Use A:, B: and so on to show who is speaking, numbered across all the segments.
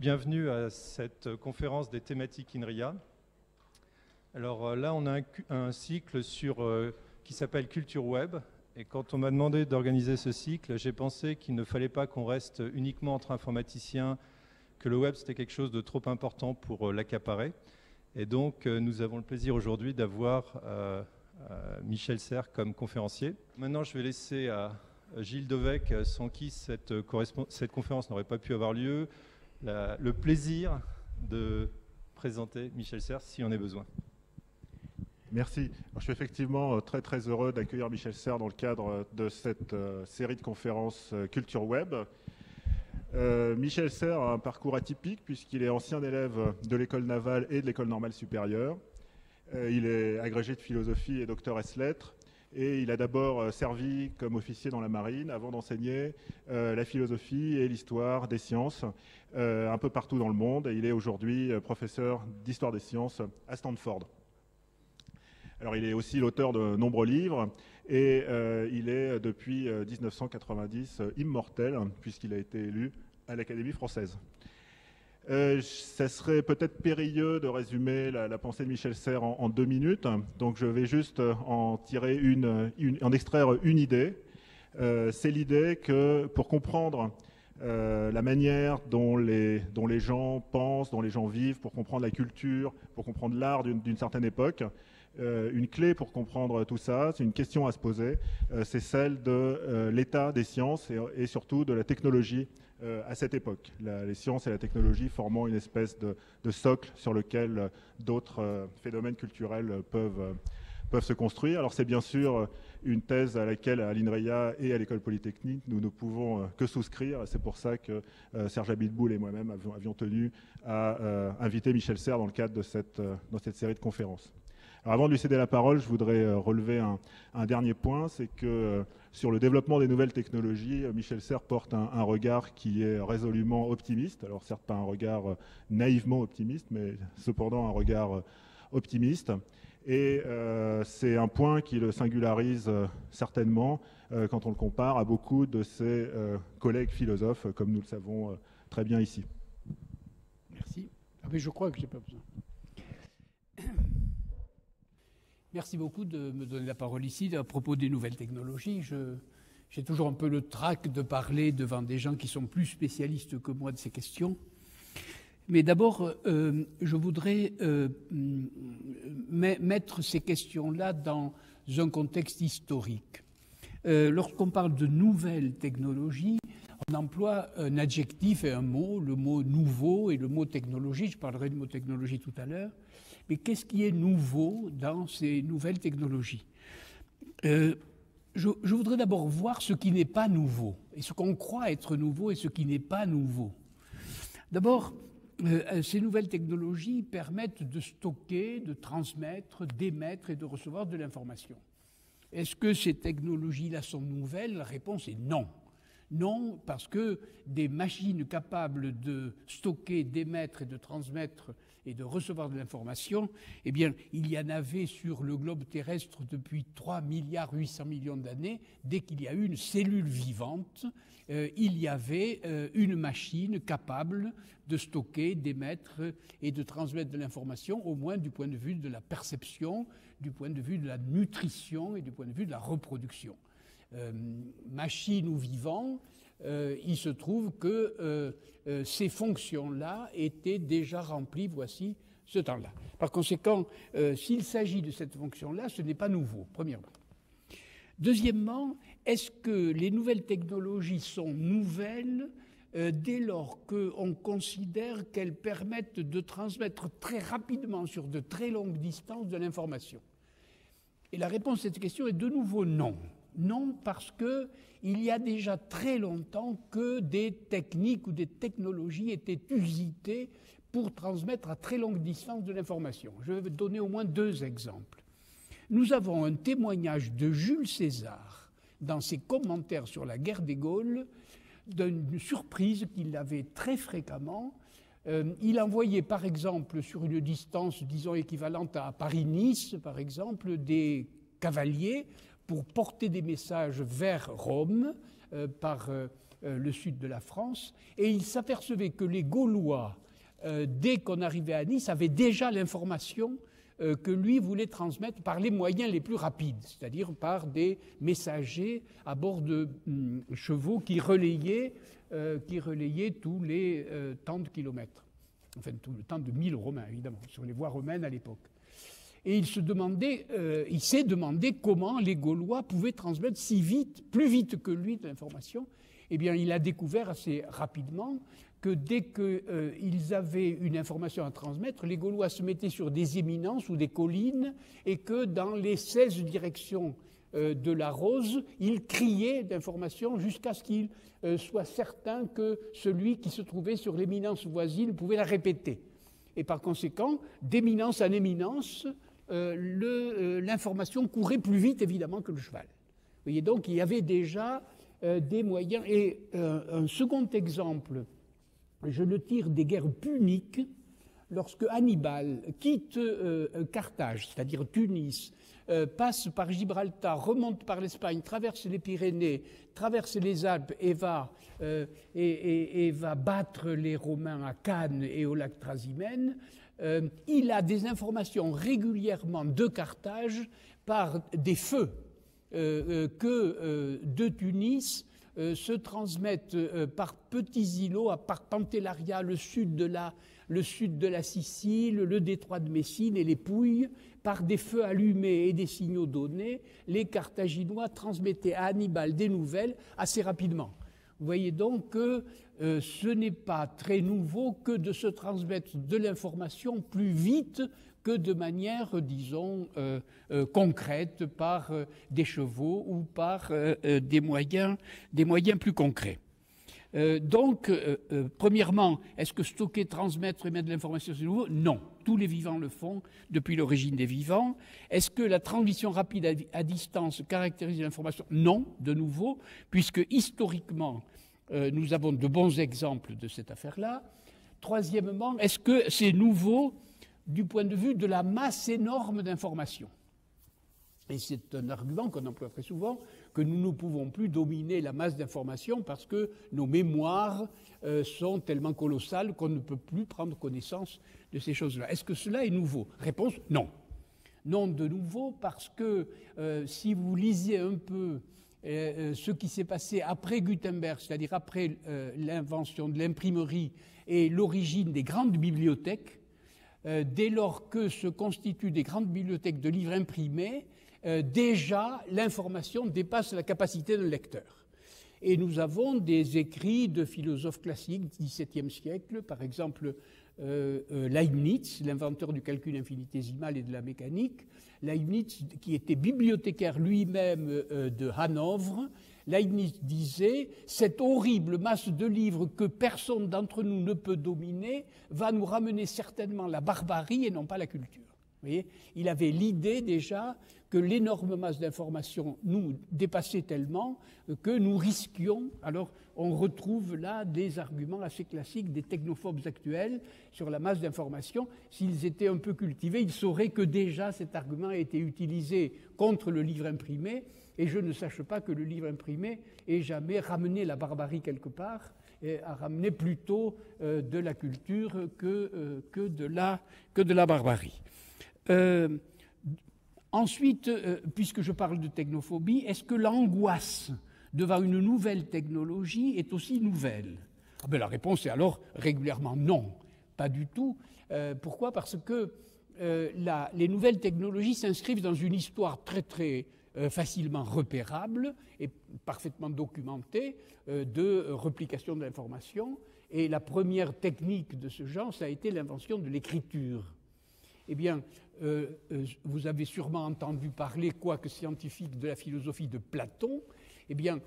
A: Bienvenue à cette conférence des thématiques INRIA. Alors là, on a un cycle qui s'appelle Culture Web. Et quand on m'a demandé d'organiser ce cycle, j'ai pensé qu'il ne fallait pas qu'on reste uniquement entre informaticiens, que le web c'était quelque chose de trop important pour l'accaparer. Et donc nous avons le plaisir aujourd'hui d'avoir Michel Serres comme conférencier. Maintenant, je vais laisser à Gilles Devec, sans qui cette conférence n'aurait pas pu avoir lieu, le plaisir de présenter Michel Serres si on a besoin.
B: Merci. Alors, je suis effectivement très très heureux d'accueillir Michel Serres dans le cadre de cette série de conférences Culture Web. Michel Serres a un parcours atypique puisqu'il est ancien élève de l'école navale et de l'école normale supérieure. Il est agrégé de philosophie et docteur ès-lettres. Et il a d'abord servi comme officier dans la marine avant d'enseigner la philosophie et l'histoire des sciences un peu partout dans le monde. Et il est aujourd'hui professeur d'histoire des sciences à Stanford. Alors, il est aussi l'auteur de nombreux livres et il est depuis 1990 immortel puisqu'il a été élu à l'Académie française. Ça serait peut-être périlleux de résumer la pensée de Michel Serres en 2 minutes, donc je vais juste en tirer en extraire une idée. C'est l'idée que pour comprendre la manière dont les gens pensent, dont les gens vivent, pour comprendre la culture, pour comprendre l'art d'une certaine époque, une clé pour comprendre tout ça, c'est une question à se poser, c'est celle de l'état des sciences et surtout de la technologie à cette époque. Les sciences et la technologie formant une espèce de socle sur lequel d'autres phénomènes culturels peuvent se construire. Alors c'est bien sûr une thèse à laquelle à l'INRIA et à l'École Polytechnique nous ne pouvons que souscrire. C'est pour ça que Serge Abitboul et moi-même avions tenu à inviter Michel Serres dans le cadre de cette série de conférences. Alors avant de lui céder la parole, je voudrais relever un dernier point, c'est que sur le développement des nouvelles technologies, Michel Serres porte un regard qui est résolument optimiste. Alors certes pas un regard naïvement optimiste, mais cependant un regard optimiste. Et c'est un point qui le singularise certainement quand on le compare à beaucoup de ses collègues philosophes, comme nous le savons très bien ici.
C: Merci. Ah mais je crois que je n'ai pas besoin. Merci beaucoup de me donner la parole ici à propos des nouvelles technologies. J'ai toujours un peu le trac de parler devant des gens qui sont plus spécialistes que moi de ces questions. Mais d'abord, je voudrais mettre ces questions-là dans un contexte historique. Lorsqu'on parle de nouvelles technologies, on emploie un adjectif et un mot, le mot nouveau et le mot technologie. Je parlerai du mot technologie tout à l'heure. Mais qu'est-ce qui est nouveau dans ces nouvelles technologies ? Je voudrais d'abord voir ce qui n'est pas nouveau, et ce qu'on croit être nouveau et ce qui n'est pas nouveau. D'abord, ces nouvelles technologies permettent de stocker, de transmettre, d'émettre et de recevoir de l'information. Est-ce que ces technologies-là sont nouvelles ? La réponse est non. Non, parce que des machines capables de stocker, d'émettre et de transmettre et de recevoir de l'information, eh bien, il y en avait sur le globe terrestre depuis 3,8 milliards d'années. Dès qu'il y a eu une cellule vivante, il y avait une machine capable de stocker, d'émettre et de transmettre de l'information, au moins du point de vue de la perception, du point de vue de la nutrition et du point de vue de la reproduction. Machine ou vivant, il se trouve que ces fonctions-là étaient déjà remplies voici ce temps-là. Par conséquent, s'il s'agit de cette fonction-là, ce n'est pas nouveau, premièrement. Deuxièmement, est-ce que les nouvelles technologies sont nouvelles dès lors qu'on considère qu'elles permettent de transmettre très rapidement sur de très longues distances de l'information ? Et la réponse à cette question est de nouveau non. Non, parce qu'il y a déjà très longtemps que des techniques ou des technologies étaient usitées pour transmettre à très longue distance de l'information. Je vais vous donner au moins 2 exemples. Nous avons un témoignage de Jules César dans ses commentaires sur la guerre des Gaules d'une surprise qu'il avait très fréquemment. Il envoyait par exemple sur une distance, disons, équivalente à Paris-Nice, par exemple, des cavaliers pour porter des messages vers Rome par le sud de la France, et il s'apercevait que les Gaulois, dès qu'on arrivait à Nice, avaient déjà l'information que lui voulait transmettre par les moyens les plus rapides, c'est-à-dire par des messagers à bord de chevaux qui relayaient tous les temps de kilomètres, enfin tout le temps de 1000 romains, évidemment, sur les voies romaines à l'époque. Et il s'est demandé comment les Gaulois pouvaient transmettre si vite, plus vite que lui, de l'information. Eh bien, il a découvert assez rapidement que dès qu'ils avaient une information à transmettre, les Gaulois se mettaient sur des éminences ou des collines et que dans les 16 directions de la Rose, ils criaient d'informations jusqu'à ce qu'il soit certain que celui qui se trouvait sur l'éminence voisine pouvait la répéter. Et par conséquent, d'éminence en éminence, l'information courait plus vite, évidemment, que le cheval. Vous voyez, donc, il y avait déjà des moyens. Et un second exemple, je le tire des guerres puniques, lorsque Hannibal quitte Carthage, c'est-à-dire Tunis, passe par Gibraltar, remonte par l'Espagne, traverse les Pyrénées, traverse les Alpes et va battre les Romains à Cannes et au lac Trasimène, il a des informations régulièrement de Carthage par des feux que de Tunis se transmettent par petits îlots, par Pantellaria, le sud de la Sicile, le détroit de Messine et les Pouilles, par des feux allumés et des signaux donnés, les Carthaginois transmettaient à Hannibal des nouvelles assez rapidement. Vous voyez donc que ce n'est pas très nouveau que de se transmettre de l'information plus vite que de manière, disons, concrète, par des chevaux ou par des moyens plus concrets. Donc, premièrement, est-ce que stocker, transmettre et mettre de l'information, c'est nouveau? Non. Tous les vivants le font depuis l'origine des vivants. Est-ce que la transmission rapide à distance caractérise l'information? Non, de nouveau, puisque historiquement, nous avons de bons exemples de cette affaire-là. Troisièmement, est-ce que c'est nouveau du point de vue de la masse énorme d'informations? Et c'est un argument qu'on emploie très souvent, que nous ne pouvons plus dominer la masse d'informations parce que nos mémoires sont tellement colossales qu'on ne peut plus prendre connaissance de ces choses-là. Est-ce que cela est nouveau? Réponse, non. Non de nouveau parce que si vous lisiez un peu ce qui s'est passé après Gutenberg, c'est-à-dire après l'invention de l'imprimerie et l'origine des grandes bibliothèques, dès lors que se constituent des grandes bibliothèques de livres imprimés, déjà l'information dépasse la capacité d'un lecteur. Et nous avons des écrits de philosophes classiques du XVIIe siècle, par exemple Leibniz, l'inventeur du calcul infinitésimal et de la mécanique, Leibniz qui était bibliothécaire lui-même de Hanovre. Leibniz disait « Cette horrible masse de livres que personne d'entre nous ne peut dominer va nous ramener certainement la barbarie et non pas la culture. » Vous voyez, il avait l'idée déjà que l'énorme masse d'informations nous dépassait tellement que nous risquions. Alors on retrouve là des arguments assez classiques des technophobes actuels sur la masse d'informations. S'ils étaient un peu cultivés, ils sauraient que déjà cet argument a été utilisé contre le livre imprimé, et je ne sache pas que le livre imprimé ait jamais ramené la barbarie quelque part, et a ramené plutôt de la culture que de la barbarie. Ensuite, puisque je parle de technophobie, est-ce que l'angoisse devant une nouvelle technologie est aussi nouvelle? La réponse est alors régulièrement non, pas du tout. Pourquoi? Parce que les nouvelles technologies s'inscrivent dans une histoire très très facilement repérable et parfaitement documentée de replication de l'information. Et la première technique de ce genre, ça a été l'invention de l'écriture. Eh bien, vous avez sûrement entendu parler, quoique scientifique, de la philosophie de Platon. Eh bien,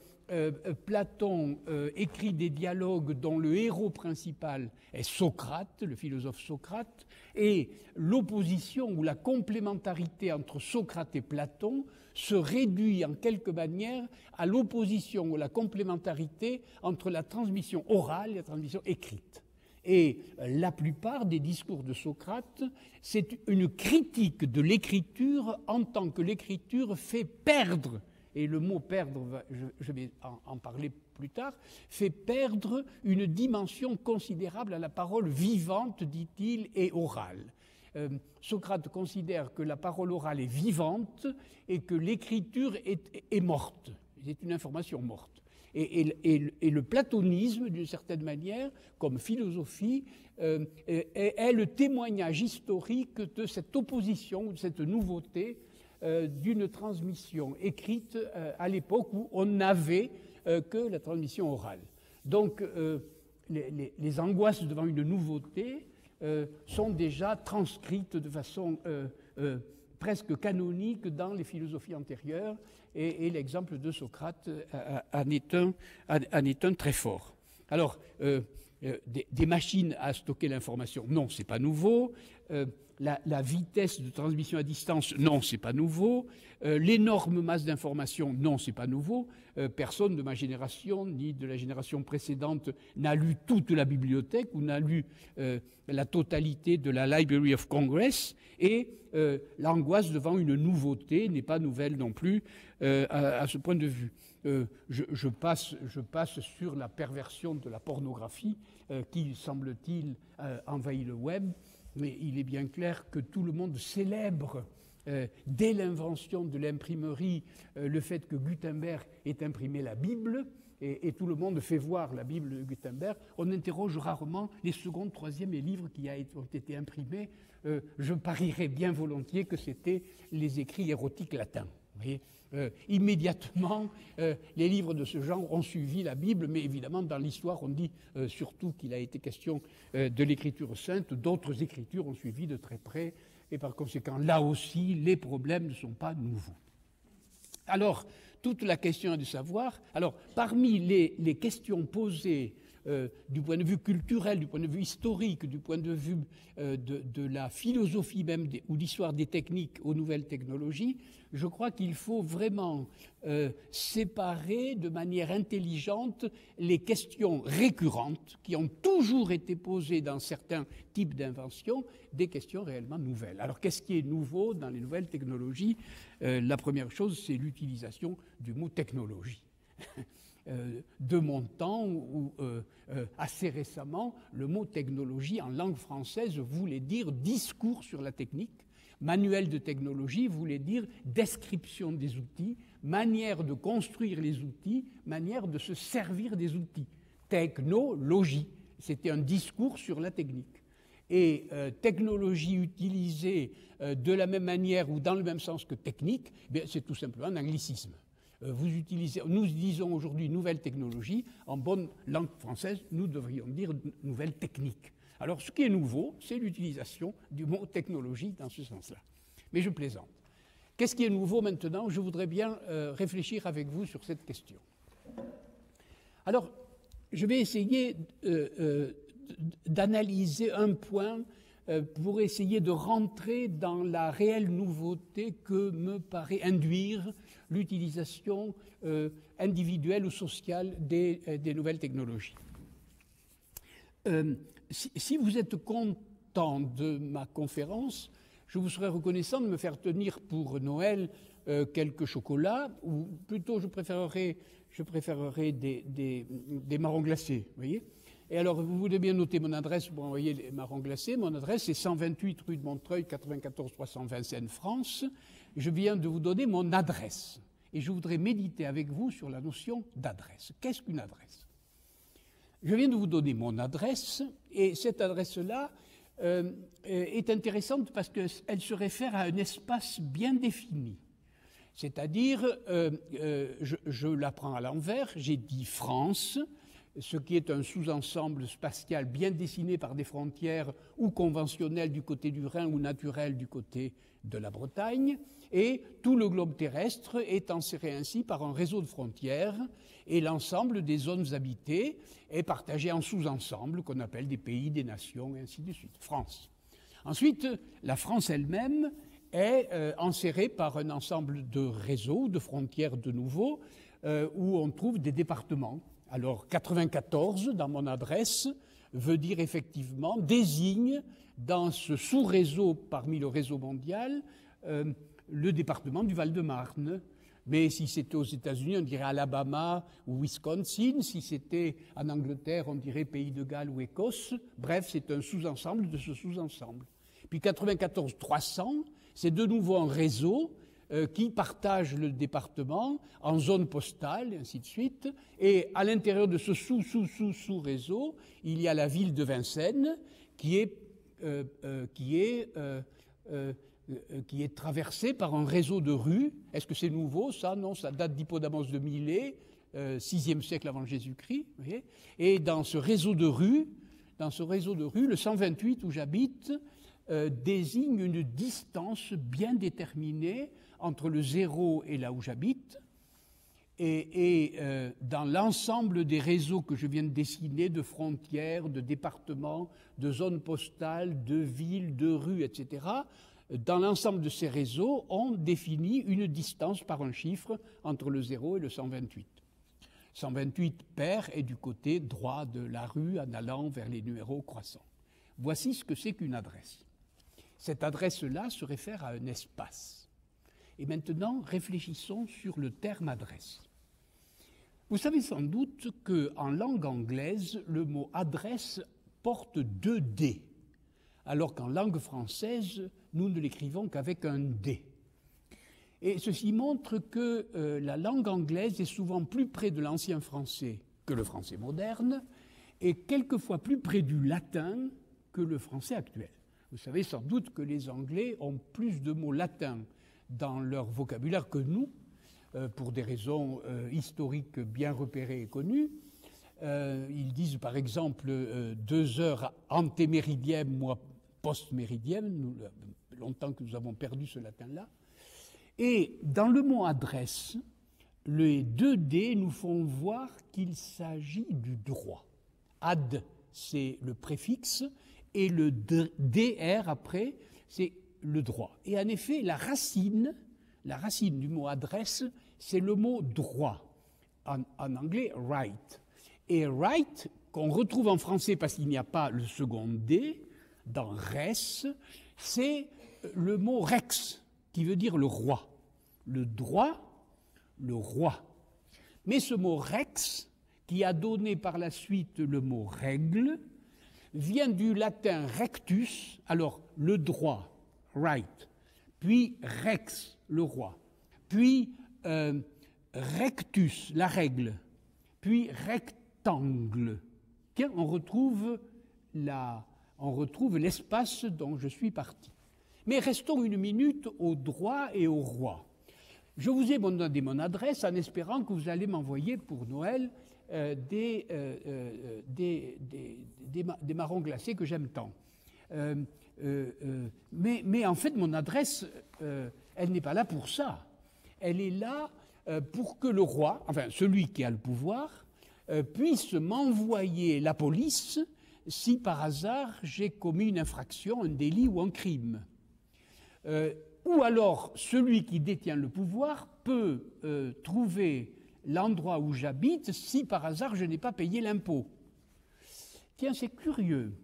C: Platon écrit des dialogues dont le héros principal est Socrate, le philosophe Socrate, et l'opposition ou la complémentarité entre Socrate et Platon se réduit en quelque manière à l'opposition ou la complémentarité entre la transmission orale et la transmission écrite. Et la plupart des discours de Socrate, c'est une critique de l'écriture en tant que l'écriture fait perdre et le mot perdre, je vais en parler plus tard, fait perdre une dimension considérable à la parole vivante, dit-il, et orale. Socrate considère que la parole orale est vivante et que l'écriture est morte. C'est une information morte. Et le platonisme, d'une certaine manière, comme philosophie, est le témoignage historique de cette opposition, de cette nouveauté d'une transmission écrite à l'époque où on n'avait que la transmission orale. Donc, les angoisses devant une nouveauté sont déjà transcrites de façon presque canonique dans les philosophies antérieures, et l'exemple de Socrate en est un très fort. Alors, des machines à stocker l'information, non, c'est pas nouveau. La vitesse de transmission à distance, non, c'est pas nouveau. L'énorme masse d'informations, non, c'est pas nouveau. Personne de ma génération, ni de la génération précédente, n'a lu toute la bibliothèque ou n'a lu la totalité de la Library of Congress. Et l'angoisse devant une nouveauté n'est pas nouvelle non plus à ce point de vue. Je passe sur la perversion de la pornographie qui, semble-t-il, envahit le web. Mais il est bien clair que tout le monde célèbre, dès l'invention de l'imprimerie, le fait que Gutenberg ait imprimé la Bible, et tout le monde fait voir la Bible de Gutenberg. On interroge rarement les secondes, troisièmes livres qui ont été imprimés. Je parierais bien volontiers que c'était les écrits érotiques latins. Vous voyez, immédiatement, les livres de ce genre ont suivi la Bible, mais évidemment, dans l'histoire, on dit surtout qu'il a été question de l'écriture sainte. D'autres écritures ont suivi de très près, et par conséquent, là aussi, les problèmes ne sont pas nouveaux. Alors, toute la question est de savoir, alors, parmi les questions posées du point de vue culturel, du point de vue historique, du point de vue de la philosophie même ou d'histoire des techniques aux nouvelles technologies, je crois qu'il faut vraiment séparer de manière intelligente les questions récurrentes qui ont toujours été posées dans certains types d'inventions des questions réellement nouvelles. Alors qu'est-ce qui est nouveau dans les nouvelles technologies? La première chose, c'est l'utilisation du mot technologie. De mon temps, ou assez récemment, le mot technologie en langue française voulait dire discours sur la technique, manuel de technologie voulait dire description des outils, manière de construire les outils, manière de se servir des outils. Technologie, c'était un discours sur la technique. Et technologie utilisée de la même manière ou dans le même sens que technique, c'est tout simplement un anglicisme. Nous disons aujourd'hui nouvelle technologie, en bonne langue française, nous devrions dire nouvelle technique. Alors ce qui est nouveau, c'est l'utilisation du mot technologie dans ce sens-là. Mais je plaisante. Qu'est-ce qui est nouveau maintenant? Je voudrais bien réfléchir avec vous sur cette question. Alors, je vais essayer d'analyser un point pour essayer de rentrer dans la réelle nouveauté que me paraît induire l'utilisation individuelle ou sociale des nouvelles technologies. Si vous êtes content de ma conférence, je vous serais reconnaissant de me faire tenir pour Noël quelques chocolats, ou plutôt je préférerais des marrons glacés, vous voyez. Et alors, vous voulez bien noter mon adresse pour envoyer les marrons glacés. Mon adresse est 128 rue de Montreuil, 94 320 Seine-France. Je viens de vous donner mon adresse. Et je voudrais méditer avec vous sur la notion d'adresse. Qu'est-ce qu'une adresse? Je viens de vous donner mon adresse, et cette adresse-là est intéressante parce qu'elle se réfère à un espace bien défini. C'est-à-dire, je la prends à l'envers, j'ai dit France, ce qui est un sous-ensemble spatial bien dessiné par des frontières ou conventionnelles du côté du Rhin ou naturelles du côté de la Bretagne, et tout le globe terrestre est enserré ainsi par un réseau de frontières, et l'ensemble des zones habitées est partagé en sous-ensembles qu'on appelle des pays, des nations, et ainsi de suite. France. Ensuite, la France elle-même est enserrée par un ensemble de réseaux, de frontières de nouveau, où on trouve des départements. Alors, 94, dans mon adresse, veut dire effectivement, désigne dans ce sous-réseau parmi le réseau mondial, le département du Val-de-Marne, Mais si c'était aux États-Unis, on dirait Alabama ou Wisconsin. Si c'était en Angleterre, on dirait Pays de Galles ou Écosse. Bref, c'est un sous-ensemble de ce sous-ensemble. Puis 94 300, c'est de nouveau un réseau qui partage le département en zones postales, et ainsi de suite. Et à l'intérieur de ce sous-réseau, il y a la ville de Vincennes qui est traversée par un réseau de rues. Est-ce que c'est nouveau, ça? Non, ça date d'Hippodamos de Milet, 6e siècle avant Jésus-Christ. Et dans ce réseau de rues, le 128 où j'habite désigne une distance bien déterminée entre le 0 et là où j'habite. Et dans l'ensemble des réseaux que je viens de dessiner, de frontières, de départements, de zones postales, de villes, de rues, etc., dans l'ensemble de ces réseaux, on définit une distance par un chiffre entre le 0 et le 128. 128 pair est du côté droit de la rue en allant vers les numéros croissants. Voici ce que c'est qu'une adresse. Cette adresse-là se réfère à un espace. Et maintenant, réfléchissons sur le terme adresse. Vous savez sans doute qu'en langue anglaise, le mot adresse porte 2 D, alors qu'en langue française, nous ne l'écrivons qu'avec un D. Et ceci montre que la langue anglaise est souvent plus près de l'ancien français que le français moderne, et quelquefois plus près du latin que le français actuel. Vous savez sans doute que les Anglais ont plus de mots latins dans leur vocabulaire que nous, pour des raisons historiques bien repérées et connues. Ils disent par exemple 2 heures antéméridiennes ou postméridiennes, longtemps que nous avons perdu ce latin-là. Et dans le mot adresse, les 2 D nous font voir qu'il s'agit du droit. Ad, c'est le préfixe, et le DR après, c'est le droit. Et en effet, la racine du mot adresse, c'est le mot droit, en anglais right. Et right, qu'on retrouve en français parce qu'il n'y a pas le second D, dans res, c'est le mot rex, qui veut dire le roi. Le droit, le roi. Mais ce mot rex, qui a donné par la suite le mot règle, vient du latin rectus, alors le droit, right, puis rex, le roi, puis rectus, la règle, puis rectangle. Tiens, on retrouve l'espace dont je suis parti. Mais restons une minute au droit et au roi. Je vous ai donné mon adresse en espérant que vous allez m'envoyer pour Noël des marrons glacés que j'aime tant. Mais en fait, mon adresse, elle n'est pas là pour ça. Elle est là pour que le roi, enfin celui qui a le pouvoir, puisse m'envoyer la police si par hasard j'ai commis une infraction, un délit ou un crime. Ou alors celui qui détient le pouvoir peut trouver l'endroit où j'habite si par hasard je n'ai pas payé l'impôt. Tiens, c'est curieux.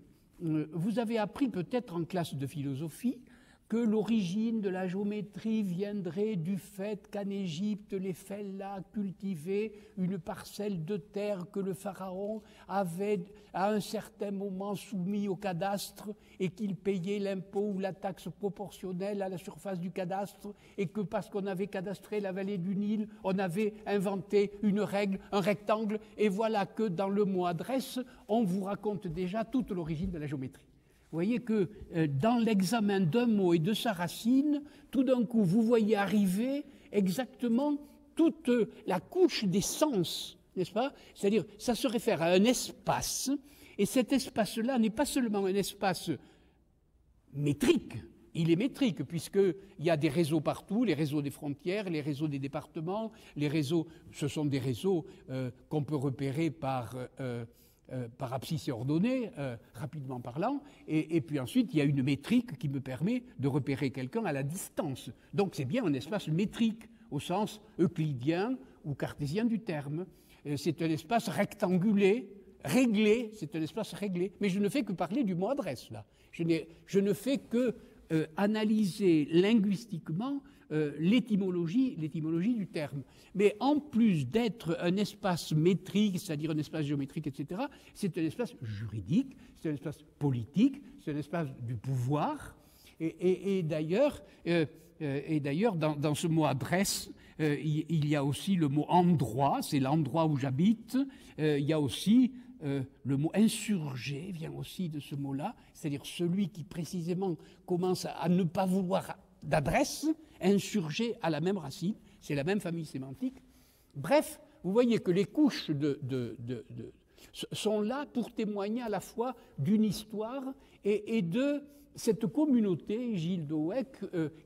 C: Vous avez appris peut-être en classe de philosophie que l'origine de la géométrie viendrait du fait qu'en Égypte, les fellahs cultivaient une parcelle de terre que le pharaon avait à un certain moment soumis au cadastre et qu'il payait l'impôt ou la taxe proportionnelle à la surface du cadastre et que parce qu'on avait cadastré la vallée du Nil, on avait inventé une règle, un rectangle, et voilà que dans le mot adresse, on vous raconte déjà toute l'origine de la géométrie. Vous voyez que dans l'examen d'un mot et de sa racine, tout d'un coup, vous voyez arriver exactement toute la couche des sens, n'est-ce pas? C'est-à-dire, ça se réfère à un espace, et cet espace-là n'est pas seulement un espace métrique, il est métrique, puisqu'il y a des réseaux partout, les réseaux des frontières, les réseaux des départements, les réseaux, ce sont des réseaux qu'on peut repérer par abscisse ordonnée, rapidement parlant, et puis ensuite il y a une métrique qui me permet de repérer quelqu'un à la distance. Donc c'est bien un espace métrique, au sens euclidien ou cartésien du terme. C'est un espace rectangulé, réglé, c'est un espace réglé. Mais je ne fais que parler du mot adresse, là. Je ne fais que analyser linguistiquement l'étymologie du terme. Mais en plus d'être un espace métrique, c'est-à-dire un espace géométrique, etc., c'est un espace juridique, c'est un espace politique, c'est un espace du pouvoir. Et d'ailleurs, dans ce mot adresse, il y a aussi le mot endroit, c'est l'endroit où j'habite. Il y a aussi le mot insurgé, vient aussi de ce mot-là, c'est-à-dire celui qui précisément commence à ne pas vouloir d'adresse, insurgé à la même racine, c'est la même famille sémantique. Bref, vous voyez que les couches sont là pour témoigner à la fois d'une histoire et de cette communauté, Gilles de Houeck,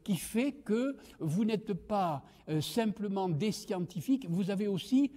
C: qui fait que vous n'êtes pas simplement des scientifiques, vous avez aussi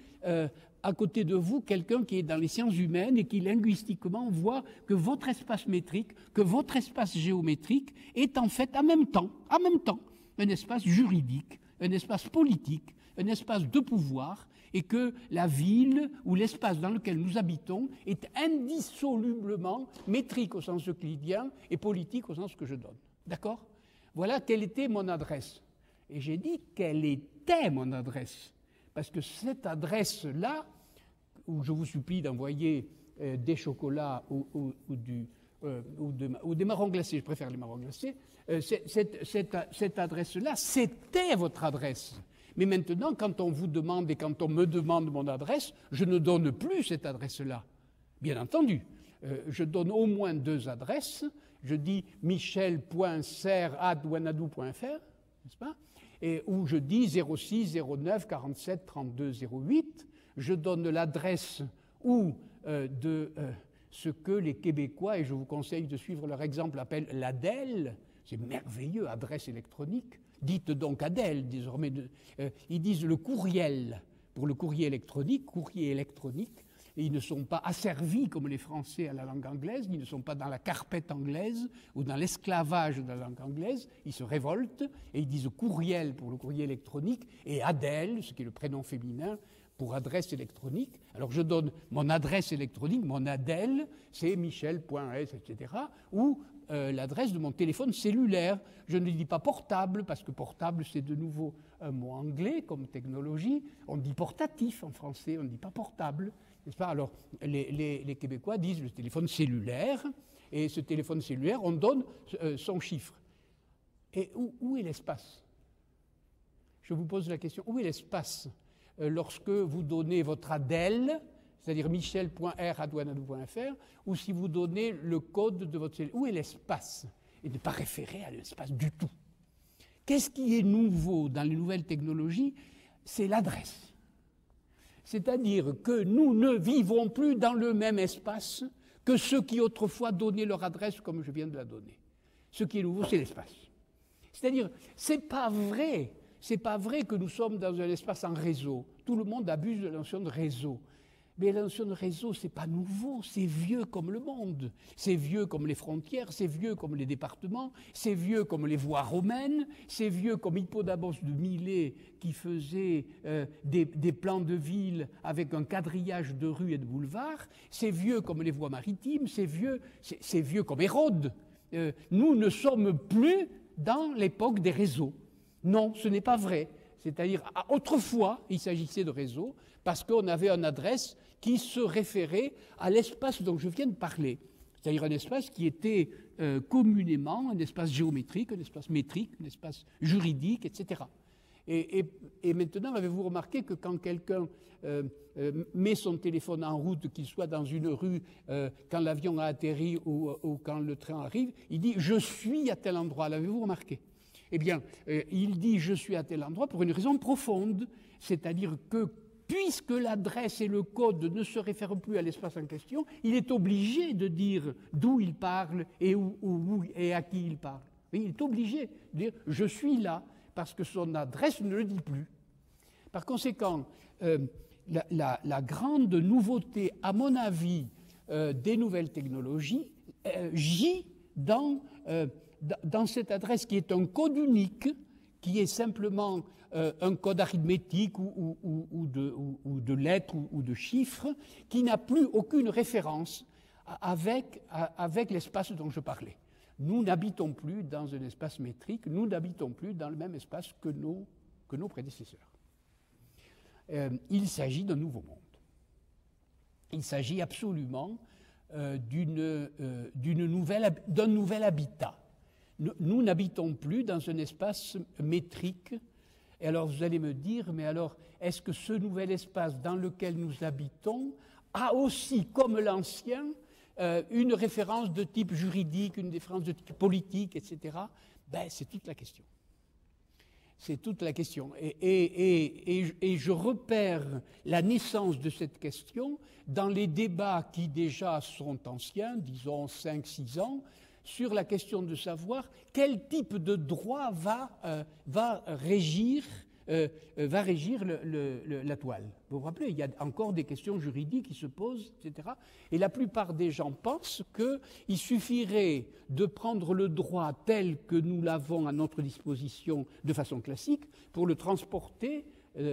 C: à côté de vous quelqu'un qui est dans les sciences humaines et qui linguistiquement voit que votre espace métrique, que votre espace géométrique est en fait en même temps, un espace juridique, un espace politique, un espace de pouvoir, et que la ville ou l'espace dans lequel nous habitons est indissolublement métrique au sens euclidien et politique au sens que je donne. D'accord ? Voilà quelle était mon adresse. Et j'ai dit quelle était mon adresse. Parce que cette adresse-là, où je vous supplie d'envoyer des chocolats ou des marrons glacés, je préfère les marrons glacés, cette adresse-là, c'était votre adresse. Mais maintenant, quand on vous demande et quand on me demande mon adresse, je ne donne plus cette adresse-là. Bien entendu, je donne au moins 2 adresses. Je dis michel.serre@wanadoo.fr, n'est-ce pas ? Et où je dis 06 09 47 32 08. Je donne l'adresse de ce que les Québécois, et je vous conseille de suivre leur exemple, appellent l'ADEL. C'est merveilleux, adresse électronique. Dites donc ADEL, désormais. Ils disent le courriel pour le courrier électronique, et ils ne sont pas asservis comme les Français à la langue anglaise, ils ne sont pas dans la carpette anglaise ou dans l'esclavage de la langue anglaise, ils se révoltent et ils disent courriel pour le courrier électronique et ADEL, ce qui est le prénom féminin, pour adresse électronique. Alors je donne mon adresse électronique, mon ADEL, c'est michel.s, etc., ou l'adresse de mon téléphone cellulaire. Je ne dis pas portable, parce que portable, c'est de nouveau un mot anglais comme technologie. On dit portatif en français, on ne dit pas portable, n'est-ce pas ? Alors, les Québécois disent le téléphone cellulaire, et ce téléphone cellulaire, on donne son chiffre. Et où est l'espace ? Je vous pose la question, où est l'espace lorsque vous donnez votre ADEL, c'est-à-dire michel.r@wanadoo.fr, ou si vous donnez le code de votre cellulaire. Où est l'espace ? Et ne pas référer à l'espace du tout. Qu'est-ce qui est nouveau dans les nouvelles technologies ? C'est l'adresse. C'est-à-dire que nous ne vivons plus dans le même espace que ceux qui autrefois donnaient leur adresse comme je viens de la donner. Ce qui est nouveau, c'est l'espace. C'est-à-dire, c'est pas vrai que nous sommes dans un espace en réseau. Tout le monde abuse de la notion de réseau. Mais la notion de réseau, c'est pas nouveau, c'est vieux comme le monde. C'est vieux comme les frontières, c'est vieux comme les départements, c'est vieux comme les voies romaines, c'est vieux comme Hippodamos de Milet qui faisait des plans de ville avec un quadrillage de rues et de boulevards, c'est vieux comme les voies maritimes, c'est vieux comme Hérode. Nous ne sommes plus dans l'époque des réseaux. Non, ce n'est pas vrai. C'est-à-dire, autrefois, il s'agissait de réseaux parce qu'on avait une adresse qui se référait à l'espace dont je viens de parler. C'est-à-dire un espace qui était communément un espace géométrique, un espace métrique, un espace juridique, etc. Et maintenant, avez-vous remarqué que quand quelqu'un met son téléphone en route, qu'il soit dans une rue, quand l'avion a atterri ou quand le train arrive, il dit « je suis à tel endroit ». L'avez-vous remarqué ? Eh bien, il dit « je suis à tel endroit » pour une raison profonde, c'est-à-dire que puisque l'adresse et le code ne se réfèrent plus à l'espace en question, il est obligé de dire d'où il parle et où et à qui il parle. Il est obligé de dire « je suis là » parce que son adresse ne le dit plus. Par conséquent, la grande nouveauté, à mon avis, des nouvelles technologies, gît dans cette adresse qui est un code unique, qui est simplement un code arithmétique ou de lettres ou de chiffres, qui n'a plus aucune référence avec l'espace dont je parlais. Nous n'habitons plus dans un espace métrique, nous n'habitons plus dans le même espace que nos prédécesseurs. Il s'agit d'un nouveau monde. Il s'agit absolument d'un nouvel habitat. Nous n'habitons plus dans un espace métrique. Et alors vous allez me dire, mais alors est-ce que ce nouvel espace dans lequel nous habitons a aussi, comme l'ancien, une référence de type juridique, une référence de type politique, etc. C'est toute la question. C'est toute la question. Et je repère la naissance de cette question dans les débats qui déjà sont anciens, disons 5-6 ans, sur la question de savoir quel type de droit va régir la toile. Vous vous rappelez, il y a encore des questions juridiques qui se posent, etc. Et la plupart des gens pensent qu'il suffirait de prendre le droit tel que nous l'avons à notre disposition de façon classique pour le transporter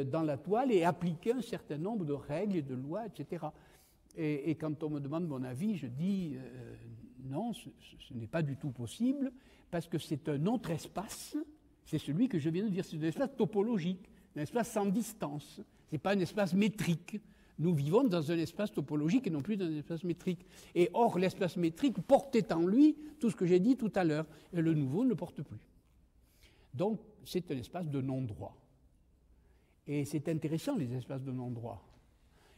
C: dans la toile et appliquer un certain nombre de règles et de lois, etc. Et quand on me demande mon avis, je dis non, ce n'est pas du tout possible, parce que c'est un autre espace. C'est celui que je viens de dire, c'est un espace topologique, un espace sans distance. Ce n'est pas un espace métrique. Nous vivons dans un espace topologique et non plus dans un espace métrique. Et or, l'espace métrique portait en lui tout ce que j'ai dit tout à l'heure. Et le nouveau ne le porte plus. Donc, c'est un espace de non-droit. Et c'est intéressant, les espaces de non-droit.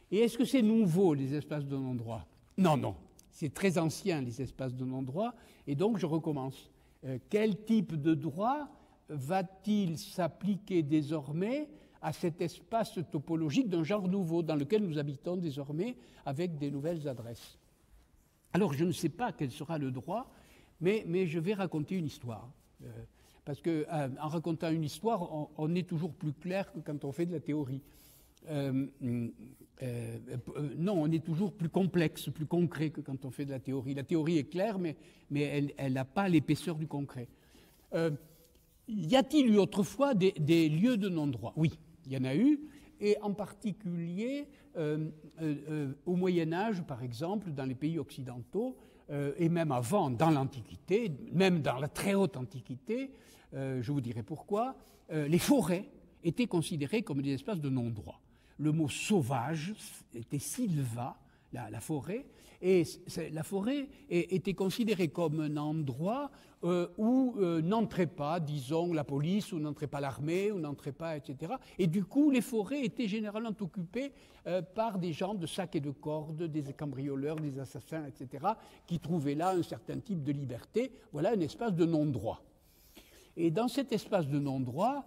C: Et est-ce que c'est nouveau, les espaces de non-droit? Non, non. C'est très ancien, les espaces de non-droit. Et donc, je recommence. Quel type de droit va-t-il s'appliquer désormais à cet espace topologique d'un genre nouveau dans lequel nous habitons désormais avec des nouvelles adresses? Alors, je ne sais pas quel sera le droit, mais je vais raconter une histoire. Parce qu'en racontant une histoire, on est toujours plus clair que quand on fait de la théorie. Non, on est toujours plus complexe, plus concret que quand on fait de la théorie. La théorie est claire, mais elle n'a pas l'épaisseur du concret. Y a-t-il eu autrefois des lieux de non-droit? Oui, il y en a eu, et en particulier au Moyen-Âge, par exemple, dans les pays occidentaux, et même avant, dans l'Antiquité, même dans la très haute Antiquité, je vous dirai pourquoi, les forêts étaient considérées comme des espaces de non-droit. Le mot sauvage était silva, la forêt, et la forêt était considérée comme un endroit où n'entrait pas, disons, la police, où n'entrait pas l'armée, où n'entrait pas, etc. Et du coup, les forêts étaient généralement occupées par des gens de sac et de corde, des cambrioleurs, des assassins, etc., qui trouvaient là un certain type de liberté. Voilà un espace de non-droit. Et dans cet espace de non-droit,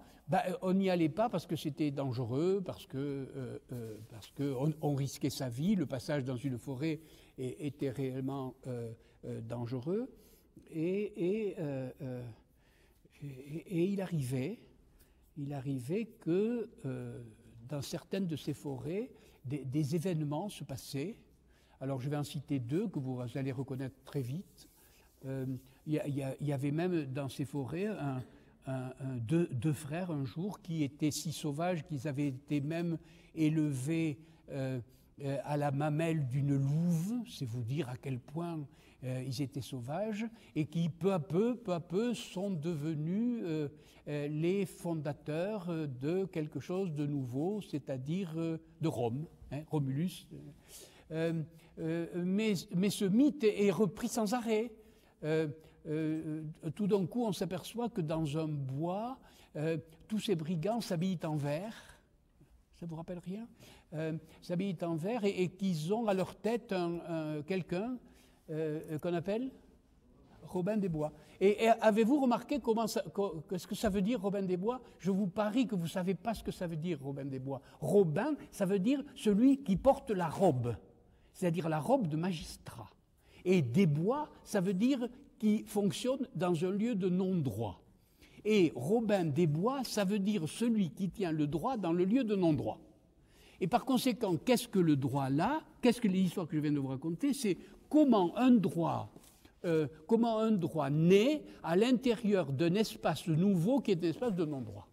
C: on n'y allait pas parce que c'était dangereux, parce qu'on risquait sa vie. Le passage dans une forêt était réellement dangereux. Et il arrivait que dans certaines de ces forêts, des événements se passaient. Alors je vais en citer deux que vous allez reconnaître très vite. Il y avait même dans ces forêts deux frères un jour qui étaient si sauvages qu'ils avaient été même élevés à la mamelle d'une louve, c'est vous dire à quel point ils étaient sauvages, et qui peu à peu sont devenus les fondateurs de quelque chose de nouveau, c'est-à-dire de Rome, Romulus. Mais ce mythe est repris sans arrêt. Tout d'un coup, on s'aperçoit que dans un bois, tous ces brigands s'habillent en vert. Ça ne vous rappelle rien? S'habillent en vert et qu'ils ont à leur tête quelqu'un qu'on appelle Robin des Bois. Et avez-vous remarqué ce que ça veut dire Robin des Bois? Je vous parie que vous ne savez pas ce que ça veut dire Robin des Bois. Robin, ça veut dire celui qui porte la robe, c'est-à-dire la robe de magistrat. Et des bois, ça veut dire qui fonctionne dans un lieu de non-droit. Et Robin des Bois, ça veut dire celui qui tient le droit dans le lieu de non-droit. Et par conséquent, qu'est-ce que le droit là? Qu'est-ce que l'histoire que je viens de vous raconter? C'est comment un droit naît à l'intérieur d'un espace nouveau qui est un espace de non-droit.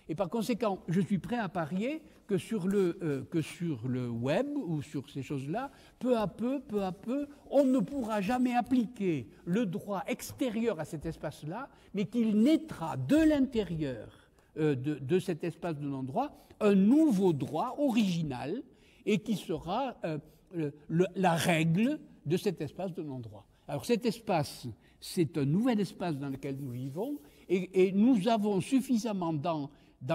C: Et par conséquent, je suis prêt à parier que sur le web ou sur ces choses-là, peu à peu, on ne pourra jamais appliquer le droit extérieur à cet espace-là, mais qu'il naîtra de l'intérieur de cet espace de non-droit un nouveau droit original et qui sera la règle de cet espace de non-droit. Alors cet espace, c'est un nouvel espace dans lequel nous vivons et nous avons suffisamment dans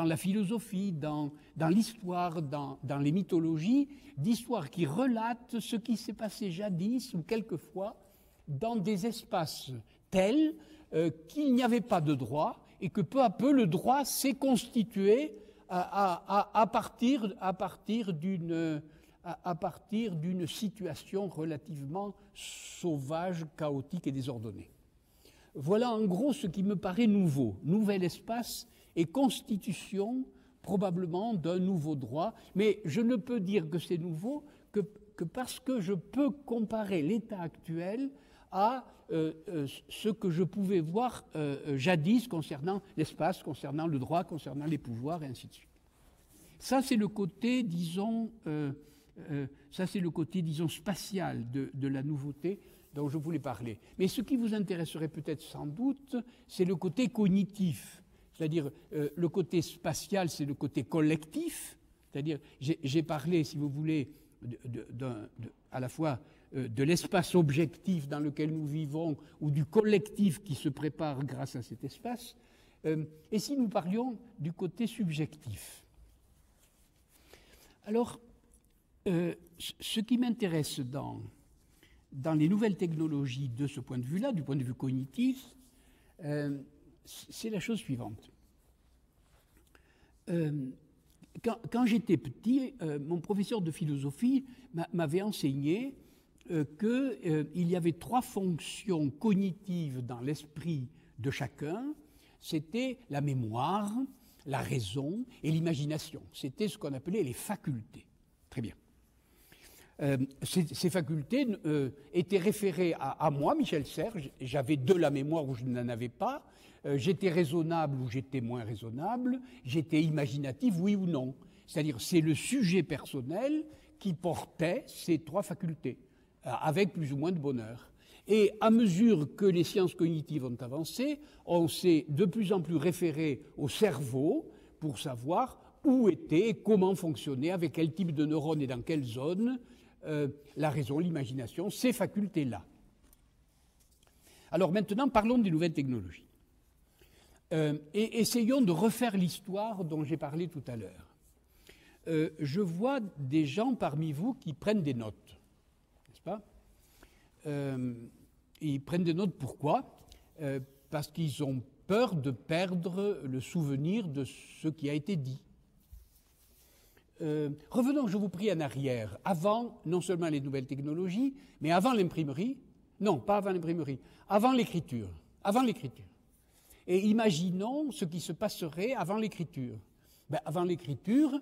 C: la philosophie, dans l'histoire, dans les mythologies, d'histoires qui relatent ce qui s'est passé jadis ou quelquefois dans des espaces tels qu'il n'y avait pas de droit et que peu à peu le droit s'est constitué à partir d'une situation relativement sauvage, chaotique et désordonnée. Voilà en gros ce qui me paraît nouveau, nouvel espace et constitution probablement d'un nouveau droit, mais je ne peux dire que c'est nouveau que parce que je peux comparer l'état actuel à ce que je pouvais voir jadis concernant l'espace, concernant le droit, concernant les pouvoirs, et ainsi de suite. Ça, c'est le côté, disons, spatial de la nouveauté dont je voulais parler. Mais ce qui vous intéresserait peut-être sans doute, c'est le côté cognitif. C'est-à-dire, le côté spatial, c'est le côté collectif. C'est-à-dire, j'ai parlé, si vous voulez, à la fois de l'espace objectif dans lequel nous vivons ou du collectif qui se prépare grâce à cet espace. Et si nous parlions du côté subjectif? Alors, ce qui m'intéresse dans les nouvelles technologies de ce point de vue-là, du point de vue cognitif, c'est la chose suivante. Quand j'étais petit, mon professeur de philosophie m'avait enseigné qu'il y avait 3 fonctions cognitives dans l'esprit de chacun. C'était la mémoire, la raison et l'imagination. C'était ce qu'on appelait les facultés. Très bien. Ces facultés étaient référées à moi, Michel Serres. J'avais de la mémoire où je n'en avais pas. J'étais raisonnable ou j'étais moins raisonnable. J'étais imaginatif, oui ou non. C'est-à-dire, c'est le sujet personnel qui portait ces 3 facultés, avec plus ou moins de bonheur. Et à mesure que les sciences cognitives ont avancé, on s'est de plus en plus référé au cerveau pour savoir où était et comment fonctionnait, avec quel type de neurones et dans quelle zone, la raison, l'imagination, ces facultés-là. Alors maintenant, parlons des nouvelles technologies. Et essayons de refaire l'histoire dont j'ai parlé tout à l'heure. Je vois des gens parmi vous qui prennent des notes, n'est-ce pas? Ils prennent des notes pourquoi? Parce qu'ils ont peur de perdre le souvenir de ce qui a été dit. Revenons, je vous prie, en arrière, avant non seulement les nouvelles technologies, mais avant l'imprimerie. Non, pas avant l'imprimerie, avant l'écriture. Avant l'écriture. Et imaginons ce qui se passerait avant l'écriture. Avant l'écriture,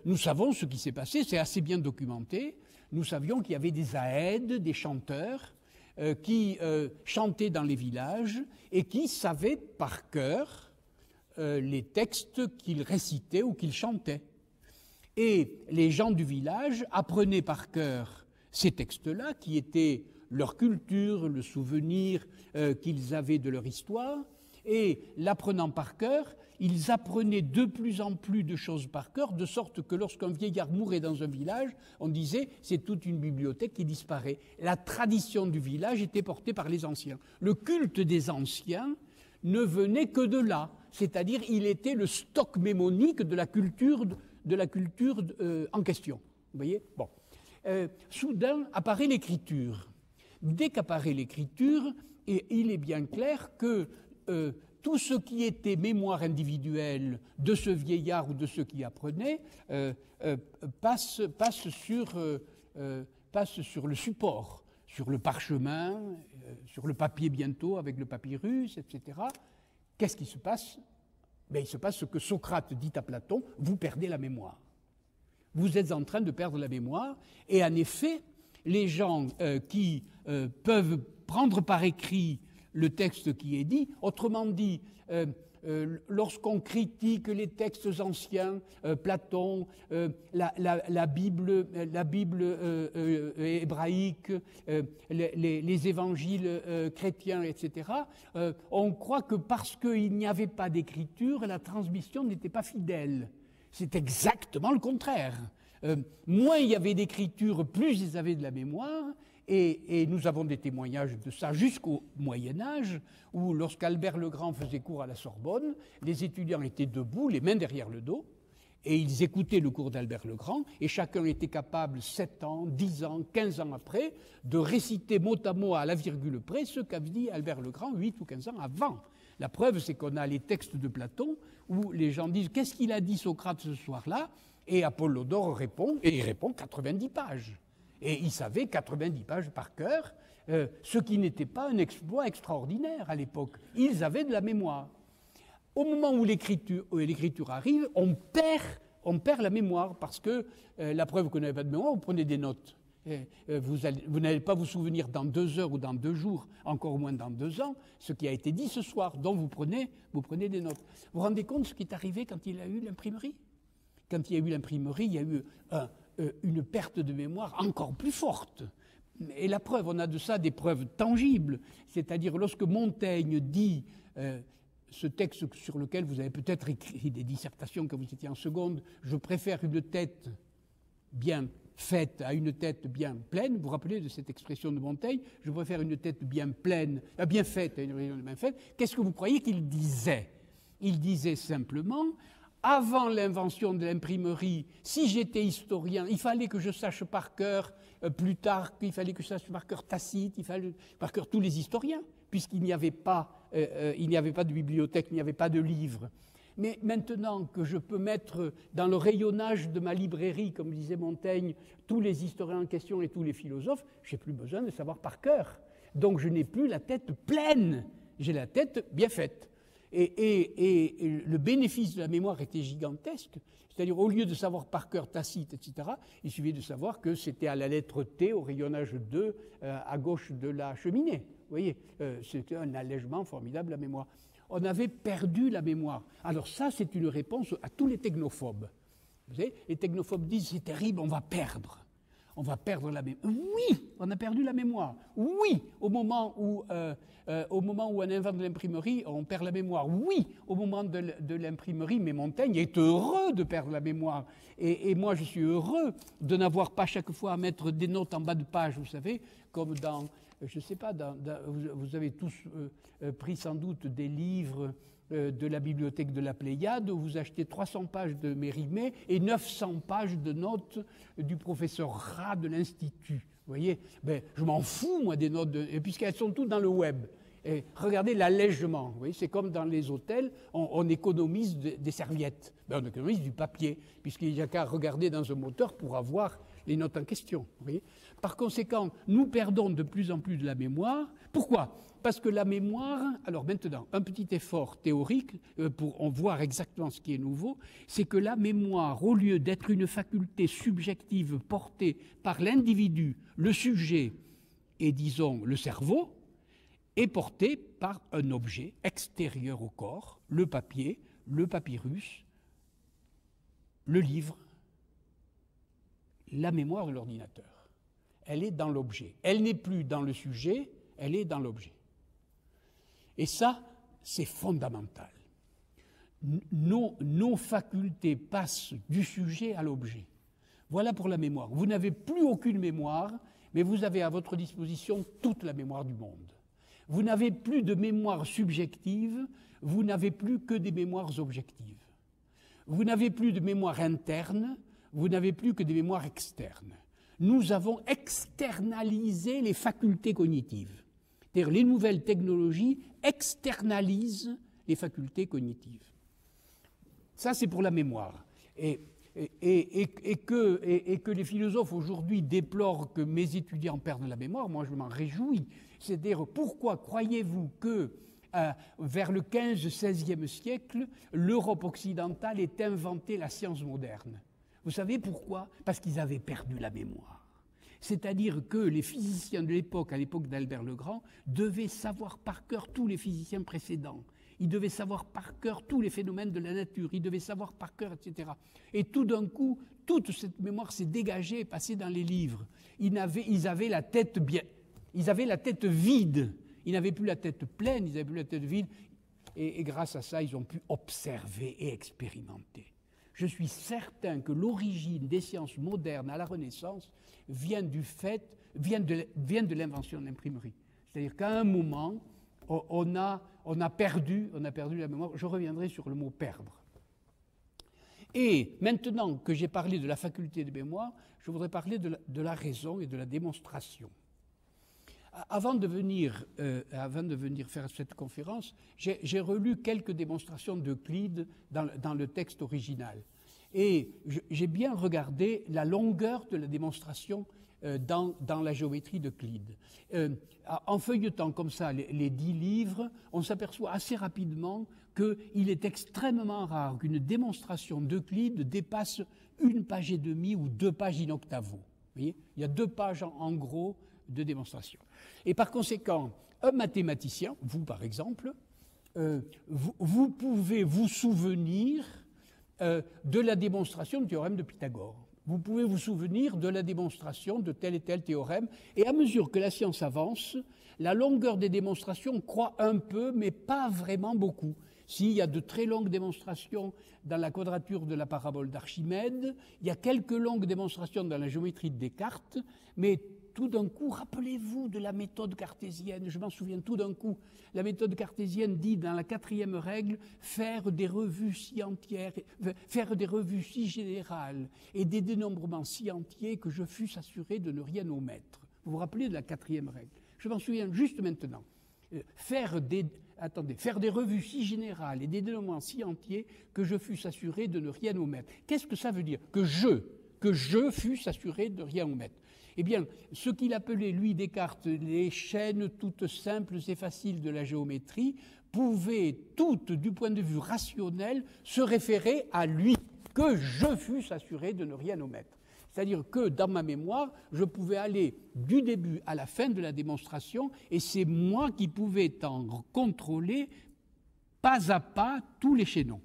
C: nous savons ce qui s'est passé, c'est assez bien documenté. Nous savions qu'il y avait des aèdes, des chanteurs, qui chantaient dans les villages et qui savaient par cœur les textes qu'ils récitaient ou qu'ils chantaient. Et les gens du village apprenaient par cœur ces textes-là, qui étaient leur culture, le souvenir qu'ils avaient de leur histoire, et l'apprenant par cœur, ils apprenaient de plus en plus de choses par cœur, de sorte que lorsqu'un vieillard mourait dans un village, on disait c'est toute une bibliothèque qui disparaît. La tradition du village était portée par les anciens. Le culte des anciens ne venait que de là, c'est-à-dire il était le stock mémonique de la culture en question. Vous voyez? Bon. Soudain apparaît l'écriture. Dès qu'apparaît l'écriture, il est bien clair que tout ce qui était mémoire individuelle de ce vieillard ou de ceux qui apprenaient passe sur le support, sur le parchemin, sur le papier bientôt avec le papyrus, etc. Qu'est-ce qui se passe? Il se passe ce que Socrate dit à Platon, vous perdez la mémoire. Vous êtes en train de perdre la mémoire, et en effet, les gens qui peuvent prendre par écrit le texte qui est dit. Autrement dit, lorsqu'on critique les textes anciens, Platon, la Bible hébraïque, les évangiles chrétiens, etc., on croit que parce qu'il n'y avait pas d'écriture, la transmission n'était pas fidèle. C'est exactement le contraire. Moins il y avait d'écriture, plus ils avaient de la mémoire. Et nous avons des témoignages de ça jusqu'au Moyen-Âge, où lorsqu'Albert le Grand faisait cours à la Sorbonne, les étudiants étaient debout, les mains derrière le dos, et ils écoutaient le cours d'Albert le Grand, et chacun était capable, 7 ans, 10 ans, 15 ans après, de réciter mot à mot à la virgule près ce qu'avait dit Albert le Grand 8 ou 15 ans avant. La preuve, c'est qu'on a les textes de Platon, où les gens disent « Qu'est-ce qu'il a dit Socrate ce soir-là » Et Apollodore répond, et il répond 90 pages. Et il savait 90 pages par cœur, ce qui n'était pas un exploit extraordinaire à l'époque. Ils avaient de la mémoire. Au moment où l'écriture arrive, on perd la mémoire, parce que la preuve qu'on n'avait pas de mémoire, vous prenez des notes. Vous n'allez pas vous souvenir dans 2 heures ou dans 2 jours, encore moins dans 2 ans, ce qui a été dit ce soir. Donc vous prenez des notes. Vous vous rendez compte de ce qui est arrivé quand il y a eu l'imprimerie ? Quand il y a eu l'imprimerie, il y a eu une perte de mémoire encore plus forte. Et la preuve, on a de ça des preuves tangibles. C'est-à-dire lorsque Montaigne dit, ce texte sur lequel vous avez peut-être écrit des dissertations quand vous étiez en seconde, « Je préfère une tête bien faite à une tête bien pleine », vous vous rappelez de cette expression de Montaigne, « Je préfère une tête bien faite à une tête bien faite », qu'est-ce que vous croyez qu'il disait ? Il disait simplement... Avant l'invention de l'imprimerie, si j'étais historien, il fallait que je sache par cœur Plutarque, il fallait que je sache par cœur Tacite, il fallait par cœur tous les historiens, puisqu'il n'y avait pas de bibliothèque, il n'y avait pas de livres. Mais maintenant que je peux mettre dans le rayonnage de ma librairie, comme disait Montaigne, tous les historiens en question et tous les philosophes, je n'ai plus besoin de savoir par cœur. Donc je n'ai plus la tête pleine, j'ai la tête bien faite. Et le bénéfice de la mémoire était gigantesque, c'est-à-dire au lieu de savoir par cœur Tacite, etc., il suffit de savoir que c'était à la lettre T, au rayonnage 2, à gauche de la cheminée. Vous voyez, c'était un allègement formidable de la mémoire. On avait perdu la mémoire. Alors ça, c'est une réponse à tous les technophobes. Vous savez, les technophobes disent « c'est terrible, on va perdre la mémoire ». Oui, on a perdu la mémoire. Oui, au moment où on invente l'imprimerie, on perd la mémoire. Oui, au moment de l'imprimerie, mais Montaigne est heureux de perdre la mémoire. Et moi, je suis heureux de n'avoir pas chaque fois à mettre des notes en bas de page, vous savez, comme dans, je ne sais pas, vous avez tous pris sans doute des livres de la bibliothèque de la Pléiade, où vous achetez 300 pages de Mérimée et 900 pages de notes du professeur Rat de l'Institut. Vous voyez, je m'en fous, moi, des notes, puisqu'elles sont toutes dans le web. Et regardez l'allègement. Vous voyez, c'est comme dans les hôtels, on économise des serviettes. On économise du papier, puisqu'il n'y a qu'à regarder dans un moteur pour avoir les notes en question. Vous voyez. Par conséquent, nous perdons de plus en plus de la mémoire. Pourquoi ? Parce que la mémoire, alors maintenant, un petit effort théorique pour en voir exactement ce qui est nouveau, c'est que la mémoire, au lieu d'être une faculté subjective portée par l'individu, le sujet et, disons, le cerveau, est portée par un objet extérieur au corps, le papier, le papyrus, le livre, la mémoire de l'ordinateur. Elle est dans l'objet. Elle n'est plus dans le sujet, elle est dans l'objet. Et ça, c'est fondamental. Nos facultés passent du sujet à l'objet. Voilà pour la mémoire. Vous n'avez plus aucune mémoire, mais vous avez à votre disposition toute la mémoire du monde. Vous n'avez plus de mémoire subjective, vous n'avez plus que des mémoires objectives. Vous n'avez plus de mémoire interne, vous n'avez plus que des mémoires externes. Nous avons externalisé les facultés cognitives. C'est-à-dire les nouvelles technologies externalisent les facultés cognitives. Ça, c'est pour la mémoire. Et que les philosophes aujourd'hui déplorent que mes étudiants perdent la mémoire, moi je m'en réjouis. C'est-à-dire, pourquoi croyez-vous que vers le 15-16e siècle, l'Europe occidentale ait inventé la science moderne? Vous savez pourquoi? Parce qu'ils avaient perdu la mémoire. C'est-à-dire que les physiciens de l'époque, à l'époque d'Albert le Grand, devaient savoir par cœur tous les physiciens précédents. Ils devaient savoir par cœur tous les phénomènes de la nature. Ils devaient savoir par cœur, etc. Et tout d'un coup, toute cette mémoire s'est dégagée et passée dans les livres. Ils avaient la tête vide. Ils n'avaient plus la tête pleine, ils n'avaient plus la tête vide. Et grâce à ça, ils ont pu observer et expérimenter. Je suis certain que l'origine des sciences modernes à la Renaissance vient de l'invention de l'imprimerie. C'est-à-dire qu'à un moment, on a perdu la mémoire. Je reviendrai sur le mot perdre. Et maintenant que j'ai parlé de la faculté de mémoire, je voudrais parler de la raison et de la démonstration. Avant de venir faire cette conférence, j'ai relu quelques démonstrations d'Euclide dans le texte original. Et j'ai bien regardé la longueur de la démonstration dans la géométrie d'Euclide. En feuilletant comme ça les 10 livres, on s'aperçoit assez rapidement qu'il est extrêmement rare qu'une démonstration d'Euclide dépasse 1 page et demie ou 2 pages in octavo. Vous voyez, il y a 2 pages en gros de démonstration. Et par conséquent, un mathématicien, vous par exemple, vous pouvez vous souvenir de la démonstration du théorème de Pythagore. Vous pouvez vous souvenir de la démonstration de tel et tel théorème. Et à mesure que la science avance, la longueur des démonstrations croît un peu, mais pas vraiment beaucoup. S'il y a de très longues démonstrations dans la quadrature de la parabole d'Archimède, il y a quelques longues démonstrations dans la géométrie de Descartes, mais tout d'un coup, rappelez-vous de la méthode cartésienne, je m'en souviens tout d'un coup, la méthode cartésienne dit dans la 4e règle, faire des revues si entières, faire des revues si générales et des dénombrements si entiers que je fusse assuré de ne rien omettre. Vous vous rappelez de la 4e règle? Je m'en souviens juste maintenant. Faire des revues si générales et des dénombrements si entiers que je fusse assuré de ne rien omettre. Qu'est-ce que ça veut dire? Que je fusse assuré de ne rien omettre. Eh bien, ce qu'il appelait, lui, Descartes, les chaînes toutes simples et faciles de la géométrie, pouvaient toutes, du point de vue rationnel, se référer à lui, que je fusse assuré de ne rien omettre. C'est-à-dire que, dans ma mémoire, je pouvais aller du début à la fin de la démonstration, et c'est moi qui pouvais en contrôler, pas à pas, tous les chaînons.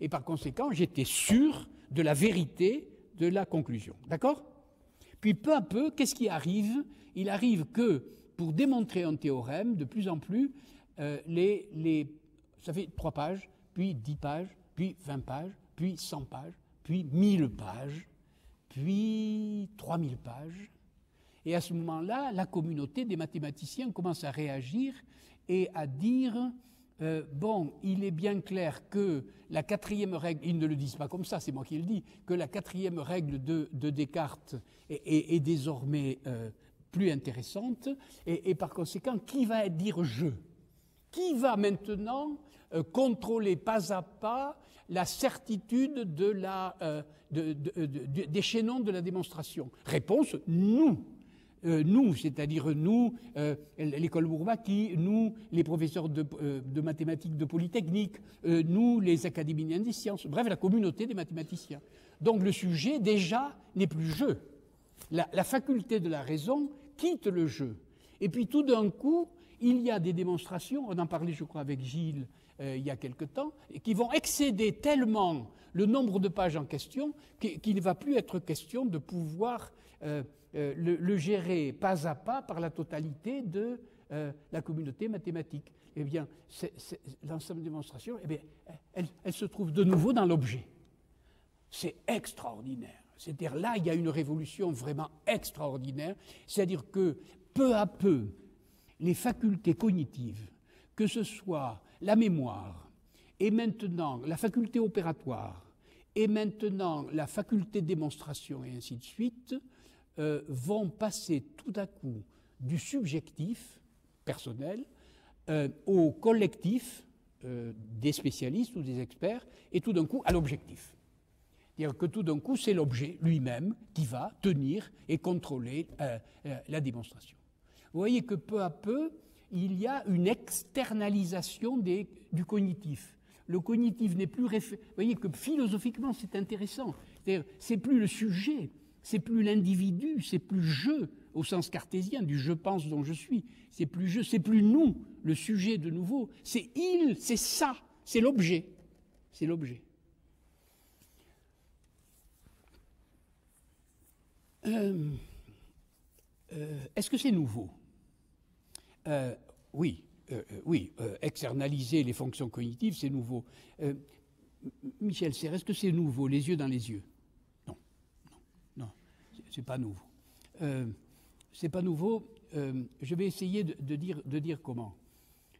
C: Et par conséquent, j'étais sûr de la vérité de la conclusion. D'accord ? Puis peu à peu, qu'est-ce qui arrive? Il arrive que, pour démontrer un théorème, de plus en plus, ça fait 3 pages, puis 10 pages, puis 20 pages, puis 100 pages, puis 1000 pages, puis 3000 pages. Et à ce moment-là, la communauté des mathématiciens commence à réagir et à dire bon, il est bien clair que la 4e règle, ils ne le disent pas comme ça, c'est moi qui le dis, que la 4e règle de Descartes est désormais plus intéressante, et par conséquent, qui va dire je? Qui va maintenant contrôler pas à pas la certitude des chaînons de la démonstration? Réponse, nous. Nous, c'est-à-dire nous, l'école Bourbaki, nous, les professeurs de mathématiques de Polytechnique, nous, les académiciens des sciences, bref, la communauté des mathématiciens. Donc le sujet, déjà, n'est plus jeu. La faculté de la raison quitte le jeu. Et puis tout d'un coup, il y a des démonstrations, on en parlait je crois avec Gilles il y a quelque temps, qui vont excéder tellement le nombre de pages en question qu'il ne va plus être question de pouvoir le gérer pas à pas par la totalité de la communauté mathématique. Eh bien, l'ensemble des démonstrations, eh bien, elle se trouve de nouveau dans l'objet. C'est extraordinaire. C'est-à-dire là, il y a une révolution vraiment extraordinaire. C'est-à-dire que peu à peu, les facultés cognitives, que ce soit la mémoire, et maintenant la faculté opératoire, et maintenant la faculté de démonstration, et ainsi de suite, vont passer tout à coup du subjectif personnel au collectif des spécialistes ou des experts, et tout d'un coup à l'objectif. C'est-à-dire que tout d'un coup, c'est l'objet lui-même qui va tenir et contrôler la démonstration. Vous voyez que peu à peu, il y a une externalisation du cognitif. Le cognitif n'est plus... Vous voyez que philosophiquement, c'est intéressant. C'est-à-dire, c'est plus le sujet, c'est plus l'individu, c'est plus je, au sens cartésien du je pense dont je suis. C'est plus je, c'est plus nous, le sujet de nouveau. C'est il, c'est ça, c'est l'objet. C'est l'objet. Est-ce que c'est nouveau? Oui, externaliser les fonctions cognitives, c'est nouveau. Michel Serres, est-ce que c'est nouveau, les yeux dans les yeux? Non, c'est pas nouveau. C'est pas nouveau. Je vais essayer de dire comment.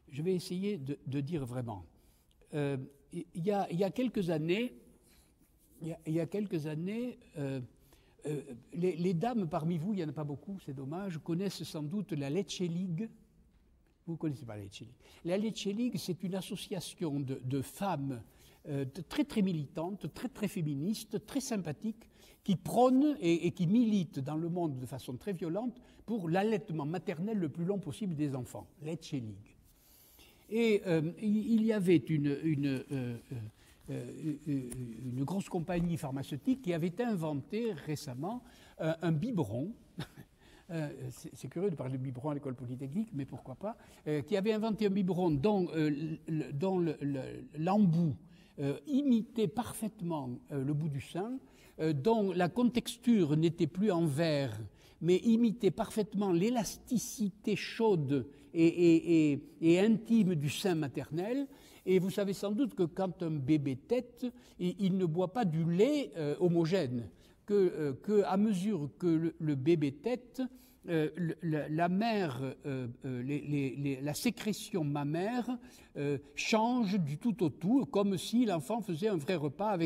C: Je vais essayer de dire vraiment. Il y a quelques années, les dames parmi vous, il n'y en a pas beaucoup, c'est dommage, connaissent sans doute la Lecce League. Vous ne connaissez pas la Lecce League. La Lecce League, c'est une association de femmes très très militantes, très très féministes, très sympathiques, qui prônent et qui militent dans le monde de façon très violente pour l'allaitement maternel le plus long possible des enfants. Lecce League. Et il y avait une grosse compagnie pharmaceutique qui avait inventé récemment un biberon. C'est curieux de parler de biberon à l'école polytechnique, mais pourquoi pas, qui avait inventé un biberon dont l'embout imitait parfaitement le bout du sein, dont la contexture n'était plus en verre, mais imitait parfaitement l'élasticité chaude et intime du sein maternel. Et vous savez sans doute que quand un bébé tète, il ne boit pas du lait homogène, qu'à mesure que le bébé tète, la mère, la sécrétion mammaire change du tout au tout, comme si l'enfant faisait un vrai repas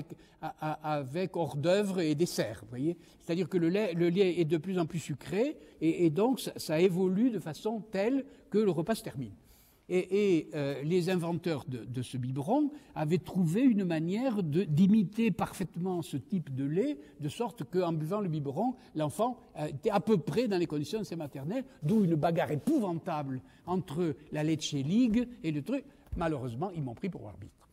C: avec hors d'œuvre et dessert. Vous voyez, c'est-à-dire que le lait est de plus en plus sucré, et donc ça évolue de façon telle que le repas se termine. Et les inventeurs de ce biberon avaient trouvé une manière d'imiter parfaitement ce type de lait, de sorte qu'en buvant le biberon, l'enfant était à peu près dans les conditions de ses maternelles, d'où une bagarre épouvantable entre la Lecce League et le truc. Malheureusement, ils m'ont pris pour arbitre.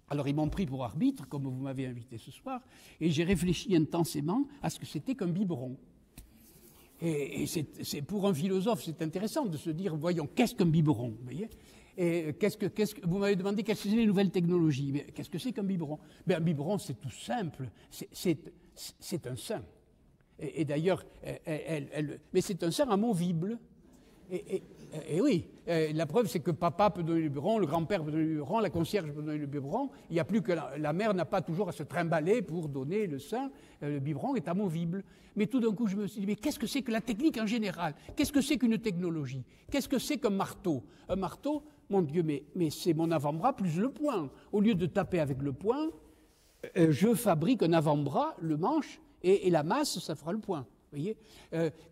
C: Alors ils m'ont pris pour arbitre, comme vous m'avez invité ce soir, et j'ai réfléchi intensément à ce que c'était qu'un biberon. Et c'est pour un philosophe, c'est intéressant de se dire, voyons, qu'est-ce qu'un biberon, vous voyez? Et vous m'avez demandé quelles sont les nouvelles technologies. Mais qu'est-ce que c'est qu'un biberon? Ben, un biberon, c'est tout simple. C'est un sein. Et d'ailleurs, mais c'est un sein amovible. Et oui, la preuve, c'est que papa peut donner le biberon, le grand-père peut donner le biberon, la concierge peut donner le biberon. Il n'y a plus que la mère n'a pas toujours à se trimballer pour donner le sein. Le biberon est amovible. Mais tout d'un coup, je me suis dit, mais qu'est-ce que c'est que la technique en général? Qu'est-ce que c'est qu'une technologie? Qu'est-ce que c'est qu'un marteau? Un marteau, mon Dieu, mais c'est mon avant-bras plus le poing. Au lieu de taper avec le poing, je fabrique un avant-bras, le manche, et la masse, ça fera le poing. Vous voyez,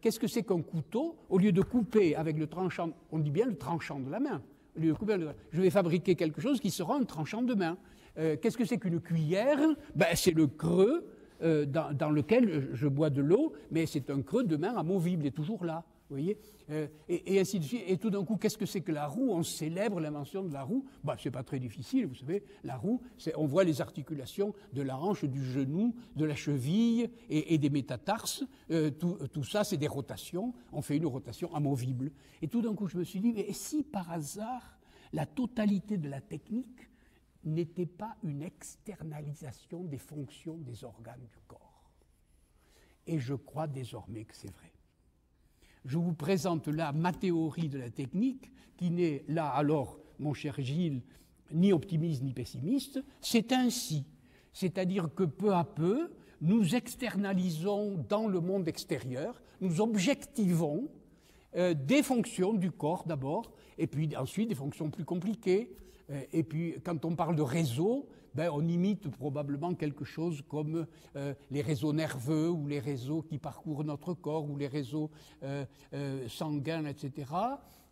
C: qu'est-ce que c'est qu'un couteau? Au lieu de couper avec le tranchant, on dit bien le tranchant de la main. Au lieu de couper, je vais fabriquer quelque chose qui sera un tranchant de main. Qu'est-ce que c'est qu'une cuillère? Ben, c'est le creux dans lequel je bois de l'eau, mais c'est un creux de main amovible, il est toujours là. Vous voyez, et ainsi de suite. Et tout d'un coup, qu'est-ce que c'est que la roue? On célèbre l'invention de la roue. Bah, c'est pas très difficile, vous savez. La roue, on voit les articulations de la hanche, du genou, de la cheville et des métatarses. Tout ça, c'est des rotations. On fait une rotation amovible. Et tout d'un coup, je me suis dit, mais si par hasard, la totalité de la technique n'était pas une externalisation des fonctions des organes du corps? Et je crois désormais que c'est vrai. Je vous présente là ma théorie de la technique, qui n'est là alors, mon cher Gilles, ni optimiste ni pessimiste. C'est ainsi. C'est-à-dire que peu à peu, nous externalisons dans le monde extérieur, nous objectivons des fonctions du corps d'abord, et puis ensuite des fonctions plus compliquées. Et puis, quand on parle de réseau, ben, on imite probablement quelque chose comme les réseaux nerveux ou les réseaux qui parcourent notre corps ou les réseaux sanguins, etc.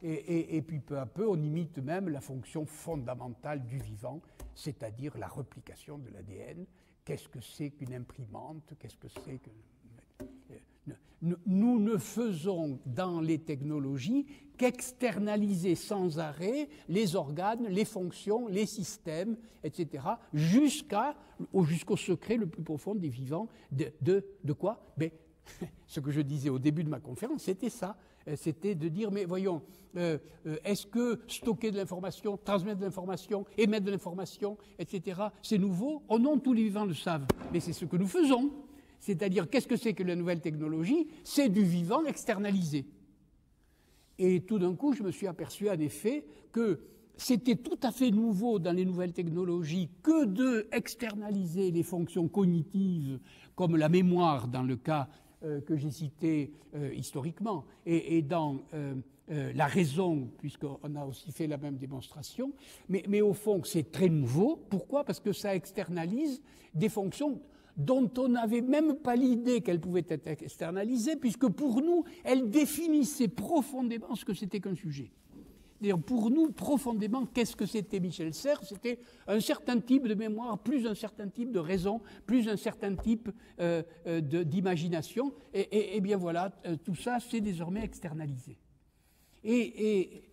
C: Et puis, peu à peu, on imite même la fonction fondamentale du vivant, c'est-à-dire la replication de l'ADN. Qu'est-ce que c'est qu'une imprimante? Qu'est-ce que c'est que... Nous ne faisons dans les technologies qu'externaliser sans arrêt les organes, les fonctions, les systèmes, etc., jusqu'au secret le plus profond des vivants. De quoi? Ben, ce que je disais au début de ma conférence, c'était ça. C'était de dire, mais voyons, est-ce que stocker de l'information, transmettre de l'information, émettre de l'information, etc., c'est nouveau? Oh non, tous les vivants le savent, mais c'est ce que nous faisons. C'est-à-dire, qu'est-ce que c'est que la nouvelle technologie? C'est du vivant externalisé. Et tout d'un coup, je me suis aperçu, en effet, que c'était tout à fait nouveau dans les nouvelles technologies que de externaliser les fonctions cognitives, comme la mémoire dans le cas que j'ai cité historiquement, et dans la raison, puisqu'on a aussi fait la même démonstration, mais au fond, c'est très nouveau. Pourquoi? Parce que ça externalise des fonctions dont on n'avait même pas l'idée qu'elles pouvaient être externalisées, puisque pour nous, elles définissaient profondément ce que c'était qu'un sujet. D'ailleurs, pour nous, profondément, qu'est-ce que c'était Michel Serres? C'était un certain type de mémoire, plus un certain type de raison, plus un certain type d'imagination. Et bien voilà, tout ça, c'est désormais externalisé. Et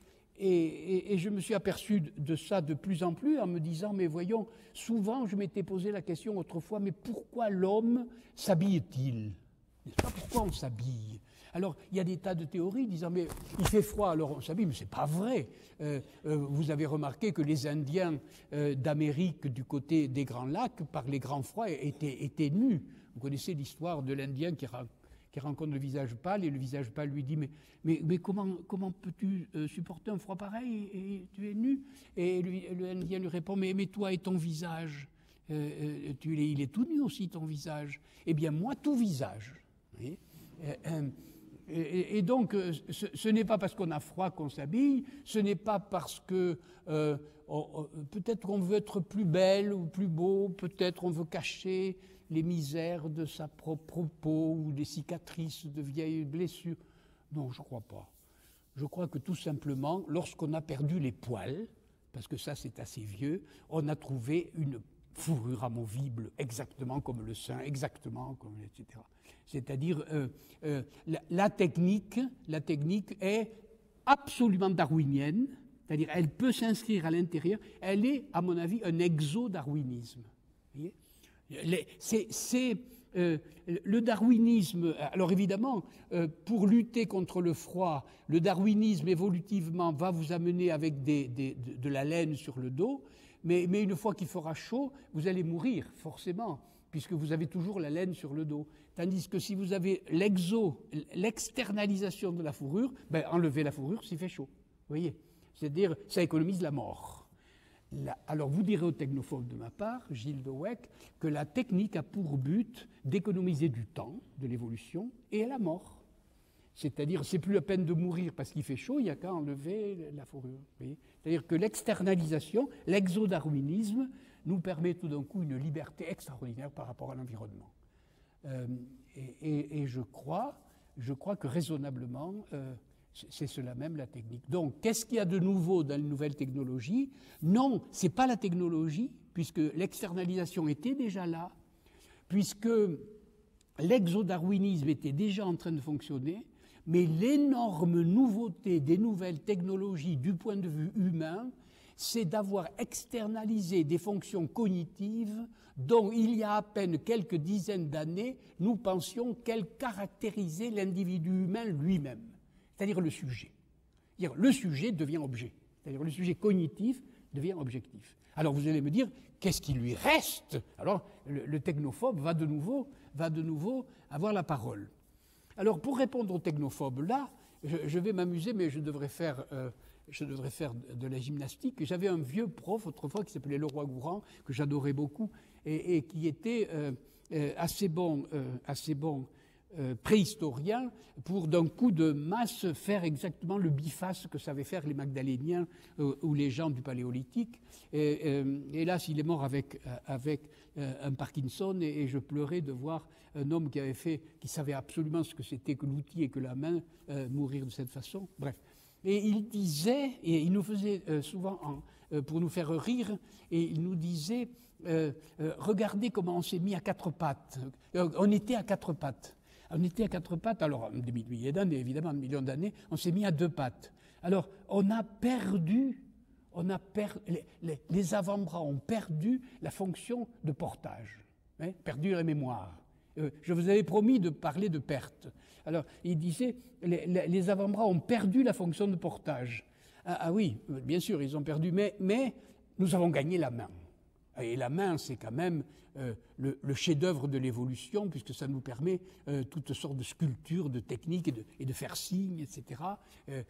C: je me suis aperçu de ça de plus en plus en me disant, mais voyons, souvent je m'étais posé la question autrefois, mais pourquoi l'homme s'habille-t-il? N'est-ce pas? Pourquoi on s'habille? Alors, il y a des tas de théories disant, mais il fait froid, alors on s'habille, mais c'est pas vrai. Vous avez remarqué que les Indiens d'Amérique, du côté des Grands Lacs, par les grands froids, étaient nus. Vous connaissez l'histoire de l'Indien qui rencontre le visage pâle, et le visage pâle lui dit, mais comment peux-tu supporter un froid pareil, et tu es nu? Et l'Indien lui répond, mais toi et ton visage, il est tout nu aussi, ton visage. Eh bien, moi, tout visage. Vous voyez, et donc, ce n'est pas parce qu'on a froid qu'on s'habille, ce n'est pas parce que peut-être qu'on veut être plus belle ou plus beau, peut-être on veut cacher les misères de sa propre peau ou des cicatrices de vieilles blessures. Non, je ne crois pas. Je crois que tout simplement, lorsqu'on a perdu les poils, parce que ça c'est assez vieux, on a trouvé une fourrure amovible exactement comme le sein, exactement comme, etc. C'est-à-dire, la technique est absolument darwinienne, c'est-à-dire elle peut s'inscrire à l'intérieur, elle est, à mon avis, un exo-darwinisme. Vous voyez, le darwinisme, alors évidemment, pour lutter contre le froid, le darwinisme évolutivement va vous amener avec de la laine sur le dos, mais une fois qu'il fera chaud, vous allez mourir, forcément, puisque vous avez toujours la laine sur le dos. Tandis que si vous avez l'externalisation de la fourrure, ben enlevez la fourrure s'il fait chaud. Vous voyez? C'est-à-dire, ça économise la mort. Alors vous direz aux technophobes de ma part, Gilles de Weck, que la technique a pour but d'économiser du temps, de l'évolution, et la mort. C'est-à-dire, c'est plus la peine de mourir parce qu'il fait chaud, il n'y a qu'à enlever la fourrure. C'est-à-dire que l'externalisation, l'exodarwinisme, nous permet tout d'un coup une liberté extraordinaire par rapport à l'environnement. Et je crois que raisonnablement, c'est cela même la technique. Donc, qu'est-ce qu'il y a de nouveau dans les nouvelles technologies? Non, ce n'est pas la technologie, puisque l'externalisation était déjà là, puisque l'exodarwinisme était déjà en train de fonctionner, mais l'énorme nouveauté des nouvelles technologies du point de vue humain, c'est d'avoir externalisé des fonctions cognitives dont il y a à peine quelques dizaines d'années, nous pensions qu'elles caractérisaient l'individu humain lui-même, c'est-à-dire le sujet. C'est-à-dire le sujet devient objet, c'est-à-dire le sujet cognitif devient objectif. Alors vous allez me dire, qu'est-ce qui lui reste? Alors le technophobe va de nouveau avoir la parole. Alors pour répondre aux technophobes là, je vais m'amuser, mais je devrais faire de la gymnastique. J'avais un vieux prof autrefois qui s'appelait Leroy-Gourand, que j'adorais beaucoup, et qui était assez bon préhistorien pour d'un coup de masse faire exactement le biface que savaient faire les Magdaléniens ou les gens du Paléolithique. Hélas, il est mort avec un Parkinson, et je pleurais de voir un homme qui savait absolument ce que c'était que l'outil et que la main mourir de cette façon. Bref. Et il disait, et il nous faisait souvent, pour nous faire rire, et il nous disait, regardez comment on s'est mis à quatre pattes. On était à quatre pattes. On était à quatre pattes, alors des milliers d'années, évidemment, des millions d'années, on s'est mis à deux pattes. Alors, on a perdu, les avant-bras ont perdu la fonction de portage, hein, perdu la mémoire. Je vous avais promis de parler de perte. Alors, il disait, les avant-bras ont perdu la fonction de portage. Ah oui, bien sûr, ils ont perdu, mais nous avons gagné la main. Et la main, c'est quand même le chef-d'œuvre de l'évolution, puisque ça nous permet toutes sortes de sculptures, de techniques et de faire signe, etc.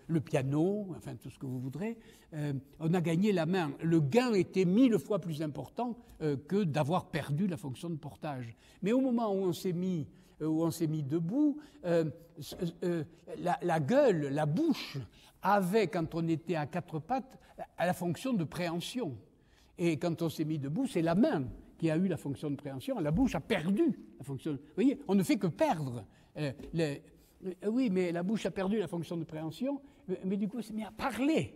C: Le piano, enfin tout ce que vous voudrez. On a gagné la main. Le gain était 1000 fois plus important que d'avoir perdu la fonction de portage. Mais au moment où on s'est mis debout, la gueule, la bouche, avait, quand on était à quatre pattes, la fonction de préhension. Et quand on s'est mis debout, c'est la main qui a eu la fonction de préhension. La bouche a perdu la fonction. Vous voyez, on ne fait que perdre. Oui, mais la bouche a perdu la fonction de préhension, mais du coup, c'est mis à parler.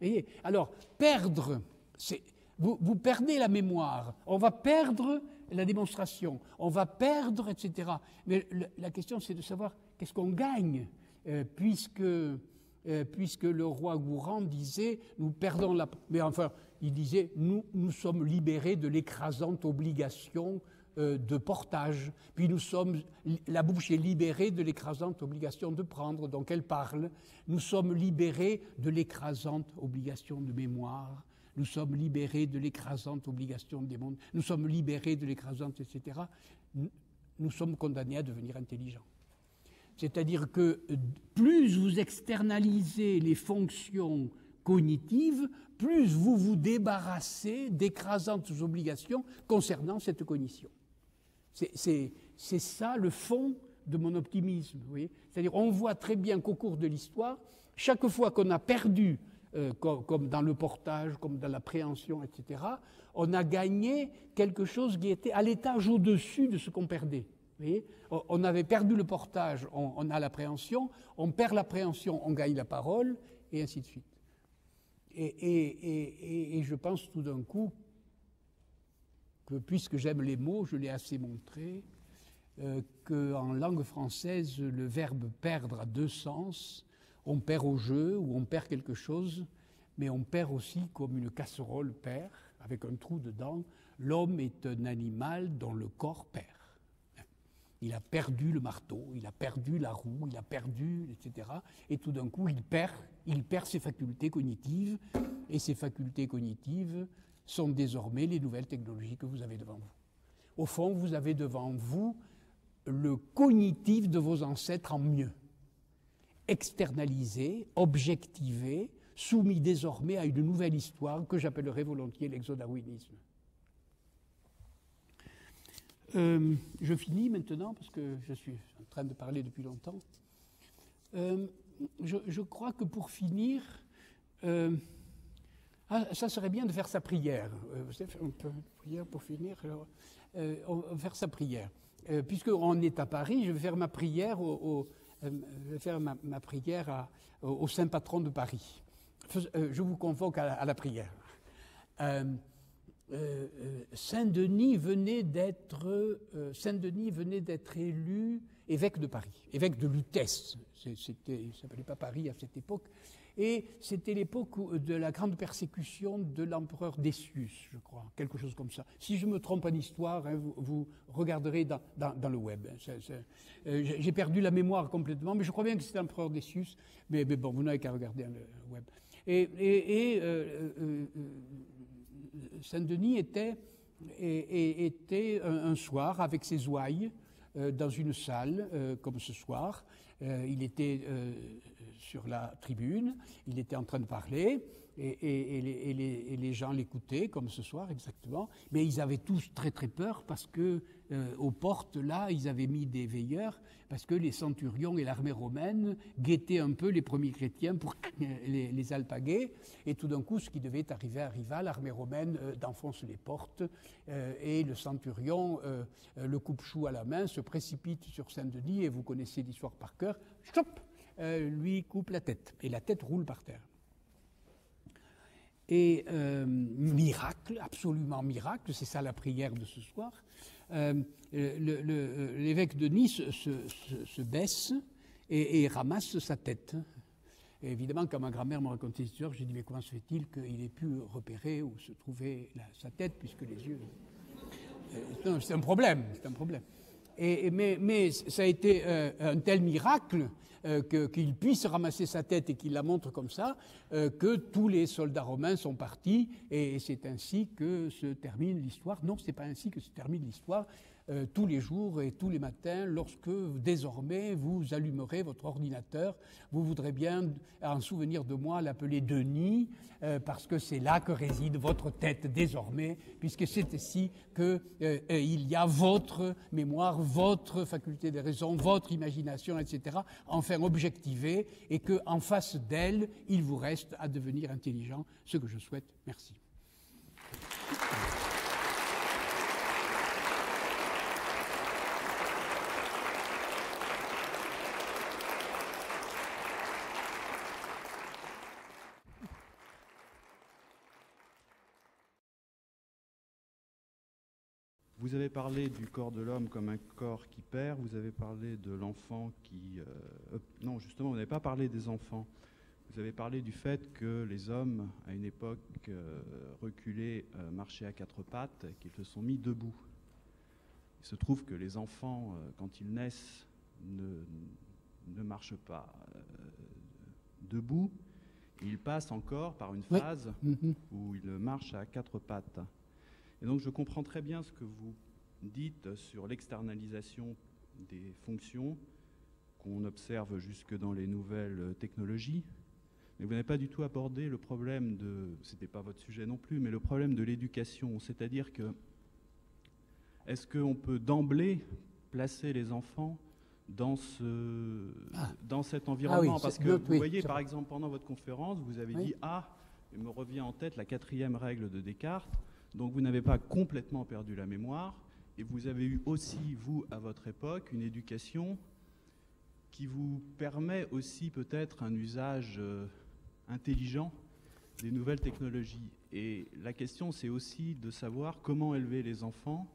C: Vous voyez, alors, perdre, vous perdez la mémoire. On va perdre la démonstration. On va perdre, etc. Mais la question, c'est de savoir qu'est-ce qu'on gagne, puisque le roi Gourand disait « nous perdons la... » Mais enfin, il disait « nous sommes libérés de l'écrasante obligation de portage. » Puis la bouche est libérée de l'écrasante obligation de prendre, donc elle parle. Nous sommes libérés de l'écrasante obligation de mémoire. Nous sommes libérés de l'écrasante obligation des mondes. Nous sommes libérés de l'écrasante, etc. Nous sommes condamnés à devenir intelligents. C'est-à-dire que plus vous externalisez les fonctions cognitives, plus vous vous débarrassez d'écrasantes obligations concernant cette cognition. C'est ça le fond de mon optimisme. Vous voyez, c'est-à-dire on voit très bien qu'au cours de l'histoire, chaque fois qu'on a perdu, comme dans le portage, comme dans la préhension, etc., on a gagné quelque chose qui était à l'étage au-dessus de ce qu'on perdait. Vous voyez, on avait perdu le portage, on a l'appréhension, on perd l'appréhension, on gagne la parole, et ainsi de suite. Et je pense tout d'un coup que, puisque j'aime les mots, je l'ai assez montré, qu'en langue française, le verbe perdre a deux sens. On perd au jeu, ou on perd quelque chose, mais on perd aussi comme une casserole perd, avec un trou dedans. L'homme est un animal dont le corps perd. Il a perdu le marteau, il a perdu la roue, il a perdu, etc. Et tout d'un coup, il perd ses facultés cognitives, et ces facultés cognitives sont désormais les nouvelles technologies que vous avez devant vous. Au fond, vous avez devant vous le cognitif de vos ancêtres en mieux, externalisé, objectivé, soumis désormais à une nouvelle histoire que j'appellerais volontiers l'exodarwinisme. Je finis maintenant, parce que je suis en train de parler depuis longtemps. Je crois que pour finir, ça serait bien de faire sa prière. Vous savez, on peut prière pour finir. Alors, on va faire sa prière. Puisqu'on est à Paris, je vais faire ma prière au saint patron de Paris. Je vous convoque à la prière. Saint-Denis venait d'être élu évêque de Paris, évêque de Lutèce. Il ne s'appelait pas Paris à cette époque. Et c'était l'époque de la grande persécution de l'empereur Décius, je crois, quelque chose comme ça. Si je me trompe en histoire, hein, vous regarderez dans le web. J'ai perdu la mémoire complètement, mais je crois bien que c'était l'empereur Décius. Mais bon, vous n'avez qu'à regarder le web. Saint-Denis était un soir avec ses ouailles dans une salle, comme ce soir. Il était sur la tribune, il était en train de parler, et les gens l'écoutaient, comme ce soir exactement, mais ils avaient tous très très peur parce que aux portes là, ils avaient mis des veilleurs, parce que les centurions et l'armée romaine guettaient un peu les premiers chrétiens pour les alpaguer, et tout d'un coup, ce qui devait arriver arriva, l'armée romaine enfonce les portes, et le centurion, le coupe-chou à la main, se précipite sur Saint-Denis, et vous connaissez l'histoire par cœur, chop, lui coupe la tête, et la tête roule par terre. Et miracle, absolument miracle, c'est ça la prière de ce soir, l'évêque de Nice se baisse et ramasse sa tête. Et évidemment, quand ma grand-mère m'a raconté cette histoire, j'ai dit, mais comment se fait-il qu'il ait pu repérer où se trouvait sa tête, puisque les yeux... c'est un problème, c'est un problème. Mais ça a été un tel miracle qu'il puisse ramasser sa tête et qu'il la montre comme ça, que tous les soldats romains sont partis, et c'est ainsi que se termine l'histoire. Non, ce n'est pas ainsi que se termine l'histoire. Tous les jours et tous les matins, lorsque désormais vous allumerez votre ordinateur, vous voudrez bien, en souvenir de moi, l'appeler Denis, parce que c'est là que réside votre tête désormais, puisque c'est ici qu'il y a votre mémoire, votre faculté de raison, votre imagination, etc., enfin objectivée, et qu'en face d'elle, il vous reste à devenir intelligent, ce que je souhaite. Merci.
D: Vous avez parlé du corps de l'homme comme un corps qui perd, vous avez parlé de l'enfant qui... non, justement, vous n'avez pas parlé des enfants. Vous avez parlé du fait que les hommes, à une époque reculée, marchaient à quatre pattes, qu'ils se sont mis debout. Il se trouve que les enfants, quand ils naissent, ne marchent pas debout. Ils passent encore par une phase où ils marchent à quatre pattes. Et donc je comprends très bien ce que vous dites sur l'externalisation des fonctions qu'on observe jusque dans les nouvelles technologies. Mais vous n'avez pas du tout abordé le problème de, c'était pas votre sujet non plus, mais le problème de l'éducation. C'est-à-dire que, est-ce qu'on peut d'emblée placer les enfants dans cet environnement? Parce que vous voyez, par exemple, pendant votre conférence, vous avez dit « Ah, il me revient en tête la 4e règle de Descartes ». Donc vous n'avez pas complètement perdu la mémoire, et vous avez eu aussi, vous, à votre époque, une éducation qui vous permet aussi peut-être un usage intelligent des nouvelles technologies. Et la question, c'est aussi de savoir comment élever les enfants.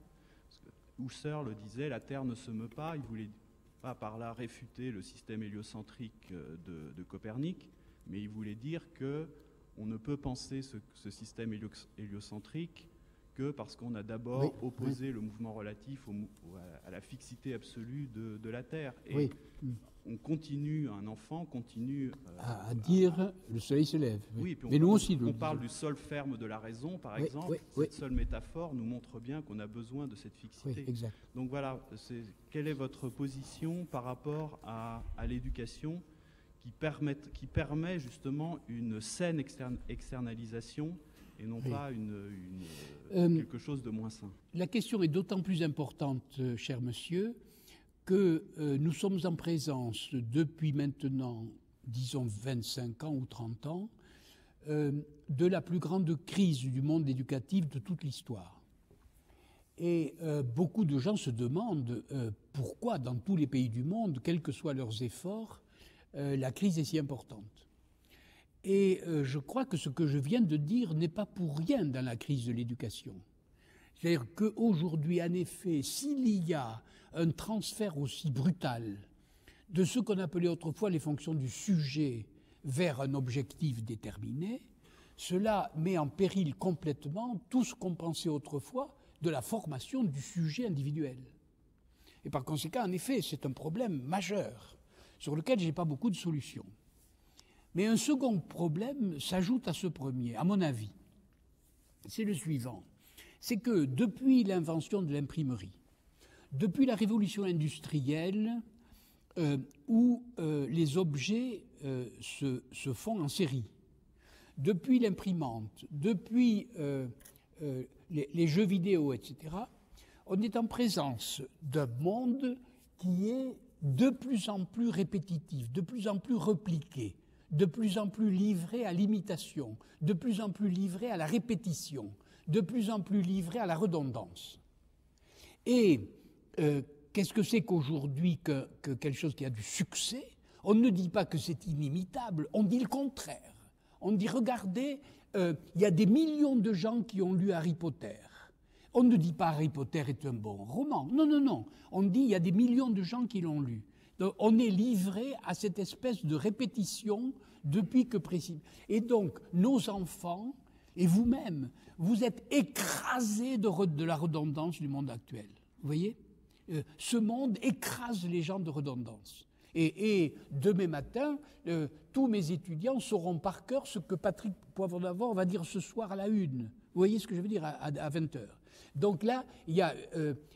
D: Husserl le disait, la Terre ne se meut pas. Il voulait pas par là réfuter le système héliocentrique de Copernic, mais il voulait dire que on ne peut penser ce système héliocentrique que parce qu'on a d'abord opposé le mouvement relatif à la fixité absolue de la Terre. Et on continue, un enfant continue...
C: à dire le soleil se lève.
D: Oui, puis
C: mais nous aussi.
D: On parle du sol ferme de la raison, par exemple. Cette seule métaphore nous montre bien qu'on a besoin de cette fixité.
C: Exact.
D: Donc voilà, quelle est votre position par rapport à l'éducation qui permet justement une saine externalisation et non pas quelque chose de moins sain.
C: La question est d'autant plus importante, cher monsieur, que nous sommes en présence depuis maintenant, disons 25 ans ou 30 ans, de la plus grande crise du monde éducatif de toute l'histoire. Et beaucoup de gens se demandent pourquoi dans tous les pays du monde, quels que soient leurs efforts, la crise est si importante. Et je crois que ce que je viens de dire n'est pas pour rien dans la crise de l'éducation. C'est-à-dire qu'aujourd'hui, en effet, s'il y a un transfert aussi brutal de ce qu'on appelait autrefois les fonctions du sujet vers un objectif déterminé, cela met en péril complètement tout ce qu'on pensait autrefois de la formation du sujet individuel. Et par conséquent, en effet, c'est un problème majeur sur lequel je n'ai pas beaucoup de solutions. Mais un second problème s'ajoute à ce premier, à mon avis. C'est le suivant. C'est que depuis l'invention de l'imprimerie, depuis la révolution industrielle, où les objets se font en série, depuis l'imprimante, depuis les jeux vidéo, etc., on est en présence d'un monde qui est de plus en plus répétitif, de plus en plus repliqué, de plus en plus livré à l'imitation, de plus en plus livré à la répétition, de plus en plus livré à la redondance. Et qu'est-ce que c'est qu'aujourd'hui que quelque chose qui a du succès? On ne dit pas que c'est inimitable, on dit le contraire. On dit, regardez, il y a des millions de gens qui ont lu Harry Potter. On ne dit pas Harry Potter est un bon roman. Non, non, non. On dit il y a des millions de gens qui l'ont lu. Donc, on est livré à cette espèce de répétition depuis que précis. Et donc, nos enfants, et vous-même, vous êtes écrasés de la redondance du monde actuel. Vous voyez ? Ce monde écrase les gens de redondance. Et demain matin, tous mes étudiants sauront par cœur ce que Patrick Poivre d'Arvor va dire ce soir à la une. Vous voyez ce que je veux dire, à 20h. Donc là,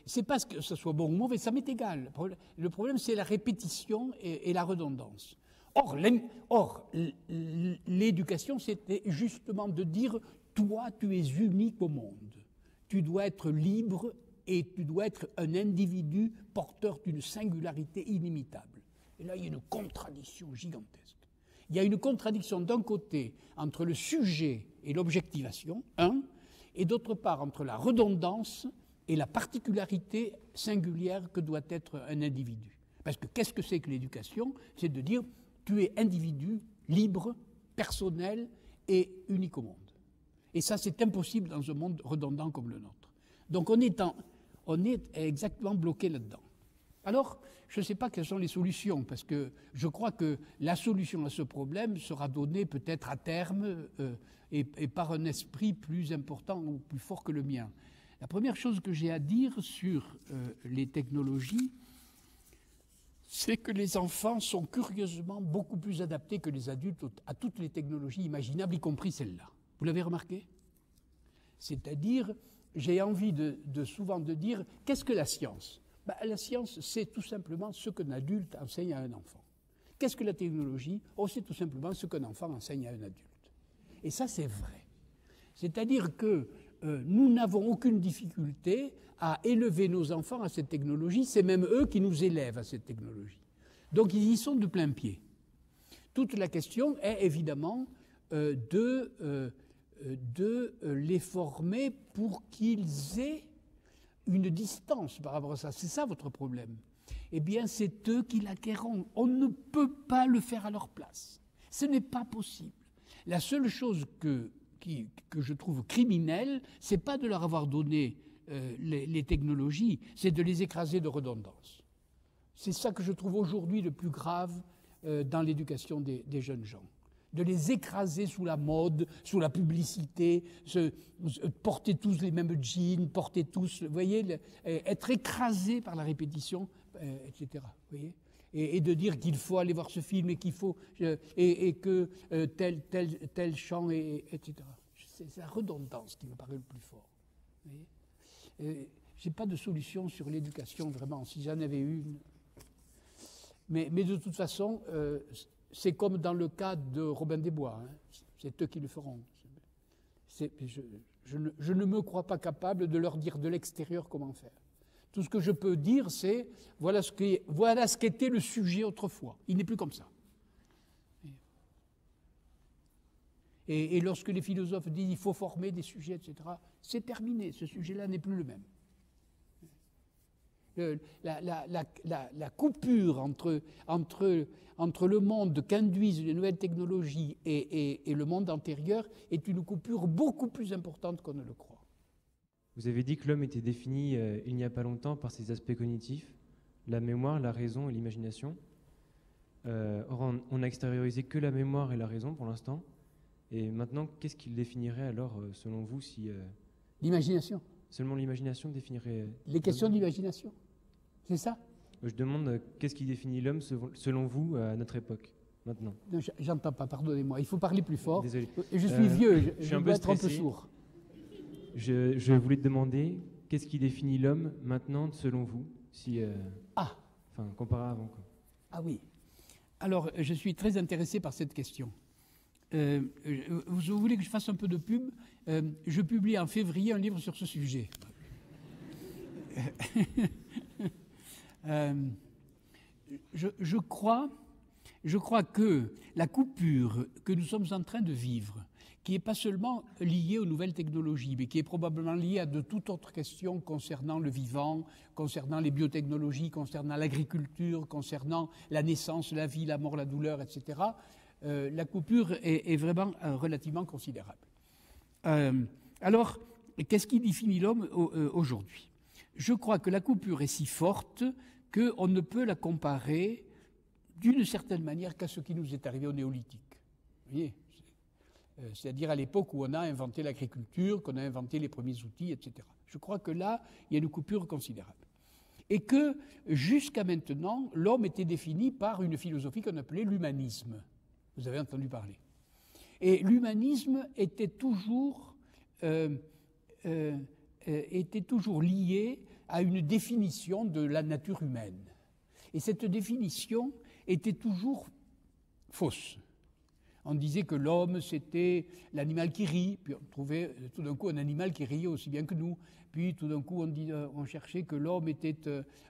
C: c'est pas que ce soit bon ou mauvais, ça m'est égal. Le problème, c'est la répétition et la redondance. Or, l'éducation, c'était justement de dire, toi, tu es unique au monde. Tu dois être libre et tu dois être un individu porteur d'une singularité inimitable. Et là, il y a une contradiction gigantesque. Il y a une contradiction d'un côté entre le sujet et l'objectivation, et d'autre part entre la redondance et la particularité singulière que doit être un individu. Parce que qu'est-ce que c'est que l'éducation? C'est de dire, tu es individu, libre, personnel et unique au monde. Et ça, c'est impossible dans un monde redondant comme le nôtre. Donc on est exactement bloqué là-dedans. Alors, je ne sais pas quelles sont les solutions, parce que je crois que la solution à ce problème sera donnée peut-être à terme et par un esprit plus important ou plus fort que le mien. La première chose que j'ai à dire sur les technologies, c'est que les enfants sont curieusement beaucoup plus adaptés que les adultes à toutes les technologies imaginables, y compris celle-là. Vous l'avez remarqué? C'est-à-dire, j'ai envie souvent de dire, qu'est-ce que la science? La science, c'est tout simplement ce qu'un adulte enseigne à un enfant. Qu'est-ce que la technologie? C'est tout simplement ce qu'un enfant enseigne à un adulte. Et ça, c'est vrai. C'est-à-dire que nous n'avons aucune difficulté à élever nos enfants à cette technologie. C'est même eux qui nous élèvent à cette technologie. Donc, ils y sont de plein pied. Toute la question est évidemment de les former pour qu'ils aient une distance par rapport à ça. C'est ça votre problème. Eh bien, c'est eux qui l'acquerront. On ne peut pas le faire à leur place. Ce n'est pas possible. La seule chose que je trouve criminelle, c'est pas de leur avoir donné les technologies, c'est de les écraser de redondance. C'est ça que je trouve aujourd'hui le plus grave dans l'éducation des jeunes gens. De les écraser sous la mode, sous la publicité, porter tous les mêmes jeans, porter tous, vous voyez, être écrasés par la répétition, etc. Vous voyez, et de dire qu'il faut aller voir ce film et qu'il faut et que tel chant, etc. C'est la redondance qui me paraît le plus fort. Vous voyez, j'ai pas de solution sur l'éducation vraiment. Si j'en avais une, mais de toute façon. C'est comme dans le cas de Robin des Bois, c'est eux qui le feront. Je ne me crois pas capable de leur dire de l'extérieur comment faire. Tout ce que je peux dire, c'est voilà ce qu'était le sujet autrefois. Il n'est plus comme ça. Et lorsque les philosophes disent qu'il faut former des sujets, etc., c'est terminé. Ce sujet-là n'est plus le même. La coupure entre le monde qu'induisent les nouvelles technologies et le monde antérieur est une coupure beaucoup plus importante qu'on ne le croit.
E: Vous avez dit que l'homme était défini il n'y a pas longtemps par ses aspects cognitifs, la mémoire, la raison et l'imagination. Or, on n'a extériorisé que la mémoire et la raison pour l'instant. Et maintenant, qu'est-ce qu'il définirait alors, selon vous, si...
C: L'imagination.
E: Seulement l'imagination définirait...
C: Les questions d'imagination, c'est ça?
E: Je demande qu'est-ce qui définit l'homme selon vous à notre époque, maintenant?
C: Non, j'entends pas, pardonnez-moi, il faut parler plus fort.
E: Désolé.
C: Je suis vieux, je
E: dois
C: être un peu sourd.
E: Je voulais te demander qu'est-ce qui définit l'homme maintenant selon vous, si, enfin, comparé à avant, quoi.
C: Ah oui. Alors, je suis très intéressé par cette question. Vous voulez que je fasse un peu de pub? Je publie en février un livre sur ce sujet. Je crois que la coupure que nous sommes en train de vivre, qui n'est pas seulement liée aux nouvelles technologies, mais qui est probablement liée à de toutes autres questions concernant le vivant, concernant les biotechnologies, concernant l'agriculture, concernant la naissance, la vie, la mort, la douleur, etc., la coupure est vraiment relativement considérable. Alors, qu'est-ce qui définit l'homme aujourd'hui? Je crois que la coupure est si forte qu'on ne peut la comparer d'une certaine manière qu'à ce qui nous est arrivé au néolithique. Vous voyez, c'est-à-dire à l'époque où on a inventé l'agriculture, qu'on a inventé les premiers outils, etc. Je crois que là, il y a une coupure considérable. Et que, jusqu'à maintenant, l'homme était défini par une philosophie qu'on appelait l'humanisme. Vous avez entendu parler. Et l'humanisme était toujours lié à une définition de la nature humaine. Et cette définition était toujours fausse. On disait que l'homme, c'était l'animal qui rit, puis on trouvait tout d'un coup un animal qui riait aussi bien que nous. Puis tout d'un coup, on cherchait que l'homme était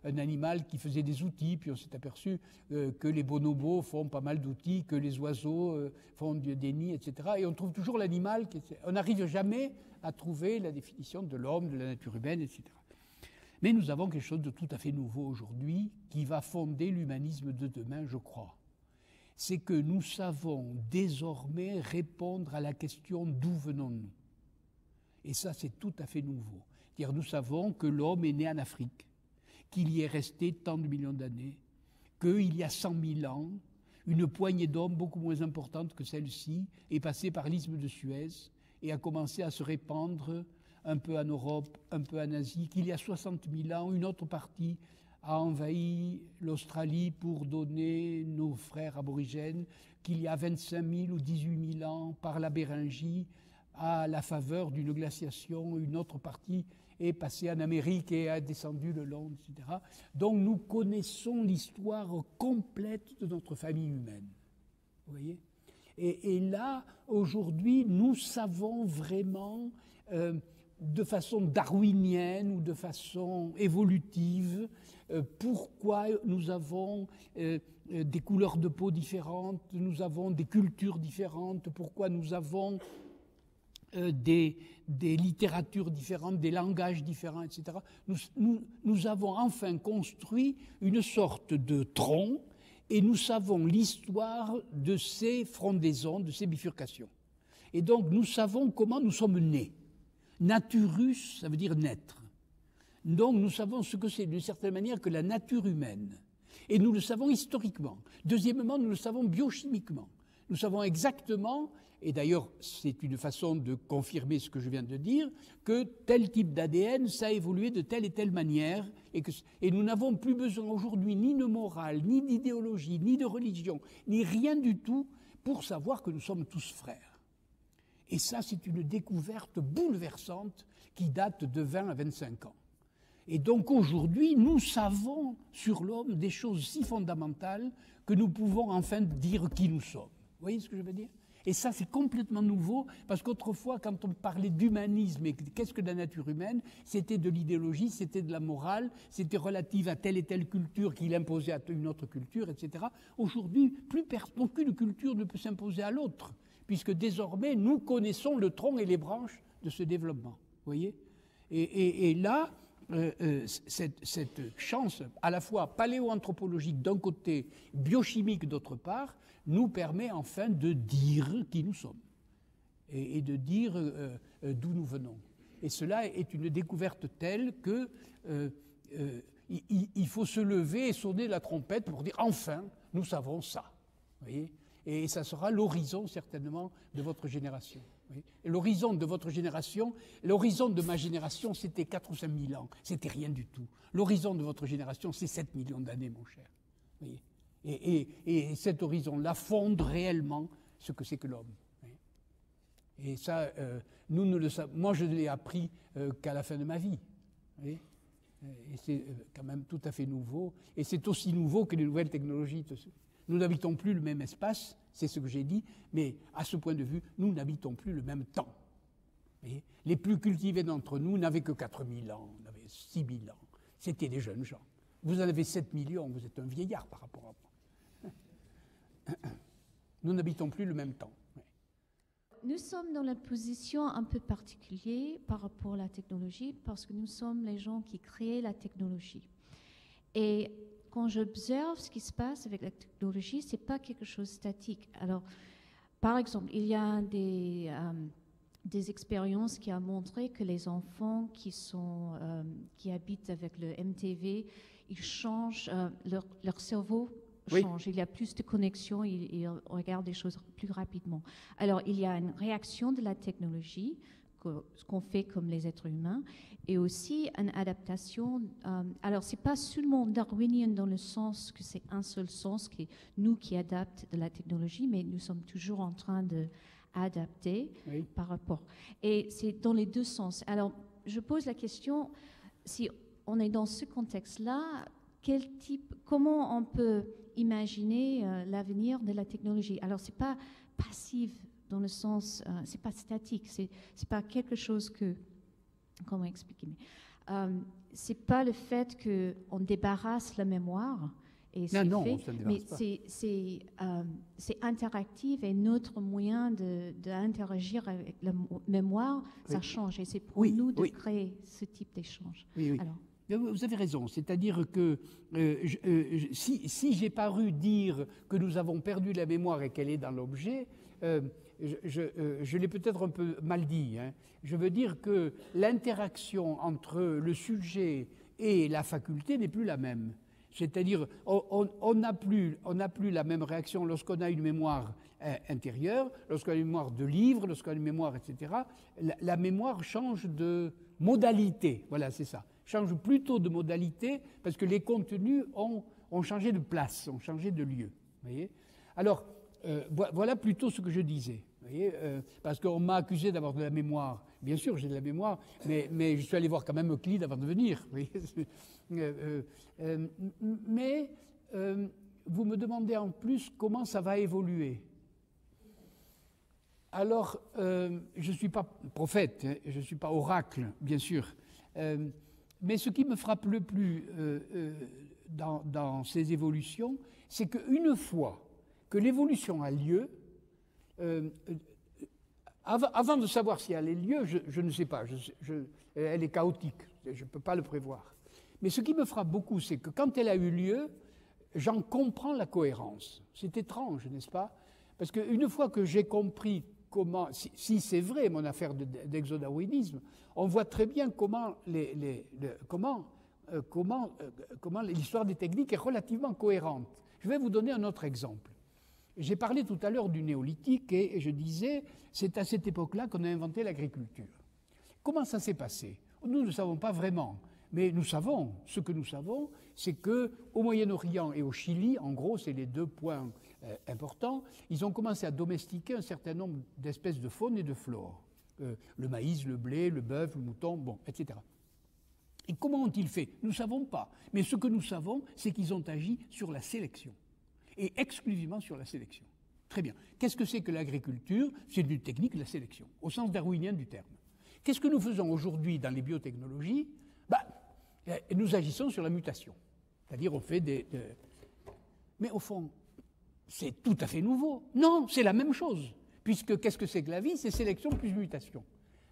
C: un animal qui faisait des outils, puis on s'est aperçu que les bonobos font pas mal d'outils, que les oiseaux font des nids, etc. Et on trouve toujours l'animal, on n'arrive jamais à trouver la définition de l'homme, de la nature humaine, etc. Mais nous avons quelque chose de tout à fait nouveau aujourd'hui qui va fonder l'humanisme de demain, je crois. C'est que nous savons désormais répondre à la question d'où venons-nous. Et ça, c'est tout à fait nouveau. C'est-à-dire, nous savons que l'homme est né en Afrique, qu'il y est resté tant de millions d'années, qu'il y a 100 000 ans, une poignée d'hommes beaucoup moins importante que celle-ci est passée par l'isthme de Suez et a commencé à se répandre un peu en Europe, un peu en Asie, qu'il y a 60 000 ans, une autre partie a envahi l'Australie pour donner nos frères aborigènes, qu'il y a 25 000 ou 18 000 ans, par la Béringie, à la faveur d'une glaciation, une autre partie est passée en Amérique et a descendu le long, etc. Donc nous connaissons l'histoire complète de notre famille humaine. Vous voyez ? Et là, aujourd'hui, nous savons vraiment, de façon darwinienne ou de façon évolutive, pourquoi nous avons des couleurs de peau différentes, nous avons des cultures différentes, pourquoi nous avons des littératures différentes, des langages différents, etc. Nous avons enfin construit une sorte de tronc et nous savons l'histoire de ces frondaisons, de ces bifurcations. Et donc nous savons comment nous sommes nés. Naturus, ça veut dire naître. Donc nous savons ce que c'est d'une certaine manière que la nature humaine. Et nous le savons historiquement. Deuxièmement, nous le savons biochimiquement. Nous savons exactement, et d'ailleurs c'est une façon de confirmer ce que je viens de dire, que tel type d'ADN, ça a évolué de telle et telle manière, et nous n'avons plus besoin aujourd'hui ni de morale, ni d'idéologie, ni de religion, ni rien du tout pour savoir que nous sommes tous frères. Et ça, c'est une découverte bouleversante qui date de 20 à 25 ans. Et donc aujourd'hui, nous savons sur l'homme des choses si fondamentales que nous pouvons enfin dire qui nous sommes. Vous voyez ce que je veux dire ? Et ça, c'est complètement nouveau, parce qu'autrefois, quand on parlait d'humanisme et qu'est-ce que la nature humaine, c'était de l'idéologie, c'était de la morale, c'était relative à telle et telle culture qui l'imposait à une autre culture, etc. Aujourd'hui, aucune culture ne peut s'imposer à l'autre, puisque désormais, nous connaissons le tronc et les branches de ce développement. Vous voyez ? Et là, cette chance, à la fois paléoanthropologique d'un côté, biochimique d'autre part, nous permet enfin de dire qui nous sommes et de dire d'où nous venons. Et cela est une découverte telle que il faut se lever et sonner la trompette pour dire enfin, nous savons ça. Vous voyez ? Et ça sera l'horizon certainement de votre génération. L'horizon de votre génération, l'horizon de ma génération, c'était 4 ou 5 000 ans. C'était rien du tout. L'horizon de votre génération, c'est 7 millions d'années, mon cher. Vous voyez ? Et cet horizon-là fonde réellement ce que c'est que l'homme. Et ça, nous ne le savons. Moi, je ne l'ai appris qu'à la fin de ma vie. Vous voyez ? Et c'est quand même tout à fait nouveau. Et c'est aussi nouveau que les nouvelles technologies. Nous n'habitons plus le même espace, c'est ce que j'ai dit, mais à ce point de vue, nous n'habitons plus le même temps. Et les plus cultivés d'entre nous n'avaient que 4000 ans, n'avaient 6000 ans. C'était des jeunes gens. Vous en avez 7 millions, vous êtes un vieillard par rapport à moi. Nous n'habitons plus le même temps.
F: Nous sommes dans la position un peu particulière par rapport à la technologie parce que nous sommes les gens qui créent la technologie. Et quand j'observe ce qui se passe avec la technologie, ce n'est pas quelque chose de statique. Alors, par exemple, il y a des des expériences qui ont montré que les enfants qui habitent avec le MTV, ils changent, leur cerveau change. Il y a plus de connexions, ils regardent des choses plus rapidement. Alors, il y a une réaction de la technologie, ce qu'on fait comme les êtres humains, et aussi une adaptation. Alors, ce n'est pas seulement darwinien dans le sens que c'est un seul sens, qui est nous qui adaptons de la technologie, mais nous sommes toujours en train d'adapter par rapport. Et c'est dans les deux sens. Alors, je pose la question, si on est dans ce contexte-là, comment on peut imaginer l'avenir de la technologie? Alors, ce n'est pas passif dans le sens, c'est pas statique, c'est pas quelque chose que, comment expliquer, c'est pas le fait qu'on débarrasse la mémoire, et c'est mais c'est interactif, et notre moyen d'interagir avec la mémoire, ça change, et c'est pour nous de créer ce type d'échange. Alors,
C: vous avez raison, c'est-à-dire que si j'ai paru dire que nous avons perdu la mémoire et qu'elle est dans l'objet, je l'ai peut-être un peu mal dit. Je veux dire que l'interaction entre le sujet et la faculté n'est plus la même. C'est-à-dire, on n'a plus la même réaction lorsqu'on a une mémoire intérieure, lorsqu'on a une mémoire de livre, lorsqu'on a une mémoire, etc. La mémoire change de modalité, voilà, c'est ça. Change plutôt de modalité parce que les contenus ont changé de place, ont changé de lieu. Voyez. Alors, voilà plutôt ce que je disais. Voyez, parce qu'on m'a accusé d'avoir de la mémoire. Bien sûr, j'ai de la mémoire, mais je suis allé voir quand même Euclide avant de venir. Mais vous me demandez en plus comment ça va évoluer. Alors, je ne suis pas prophète, je ne suis pas oracle, bien sûr. Mais ce qui me frappe le plus dans ces évolutions, c'est qu'une fois que l'évolution a lieu, avant de savoir si elle a lieu, je ne sais pas, elle est chaotique, je ne peux pas le prévoir. Mais ce qui me frappe beaucoup, c'est que quand elle a eu lieu, j'en comprends la cohérence. C'est étrange, n'est-ce pas? Parce qu'une fois que j'ai compris comment, si c'est vrai mon affaire d'exodarwinisme, on voit très bien comment l'histoire des techniques est relativement cohérente. Je vais vous donner un autre exemple. J'ai parlé tout à l'heure du néolithique et je disais, c'est à cette époque-là qu'on a inventé l'agriculture. Comment ça s'est passé? Nous ne savons pas vraiment, mais nous savons, ce que nous savons, c'est qu'au Moyen-Orient et au Chili, en gros, c'est les deux points importants, ils ont commencé à domestiquer un certain nombre d'espèces de faune et de flore. Le maïs, le blé, le bœuf, le mouton, bon, etc. Et comment ont-ils fait? Nous ne savons pas. Mais ce que nous savons, c'est qu'ils ont agi sur la sélection. Et exclusivement sur la sélection. Très bien. Qu'est-ce que c'est que l'agriculture? C'est une technique de la sélection, au sens darwinien du terme. Qu'est-ce que nous faisons aujourd'hui dans les biotechnologies? Nous agissons sur la mutation. C'est-à-dire, on fait Mais au fond, c'est tout à fait nouveau. Non, c'est la même chose. Puisque qu'est-ce que c'est que la vie? C'est sélection plus mutation.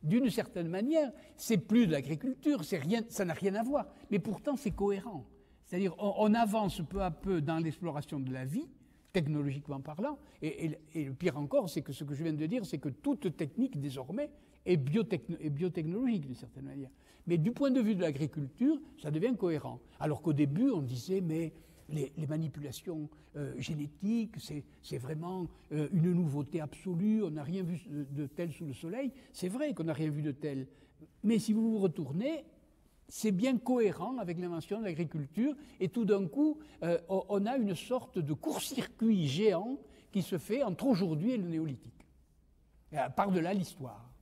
C: D'une certaine manière, c'est plus de l'agriculture, ça n'a rien à voir. Mais pourtant, c'est cohérent. C'est-à-dire, on avance peu à peu dans l'exploration de la vie, technologiquement parlant, et le pire encore, c'est que ce que je viens de dire, c'est que toute technique, désormais, est biotechnologique, d'une certaine manière. Mais du point de vue de l'agriculture, ça devient cohérent. Alors qu'au début, on disait, mais les manipulations génétiques, c'est vraiment une nouveauté absolue, on n'a rien vu de tel sous le soleil. C'est vrai qu'on n'a rien vu de tel. Mais si vous vous retournez, c'est bien cohérent avec l'invention de l'agriculture, et tout d'un coup, on a une sorte de court-circuit géant qui se fait entre aujourd'hui et le néolithique, par-delà l'histoire.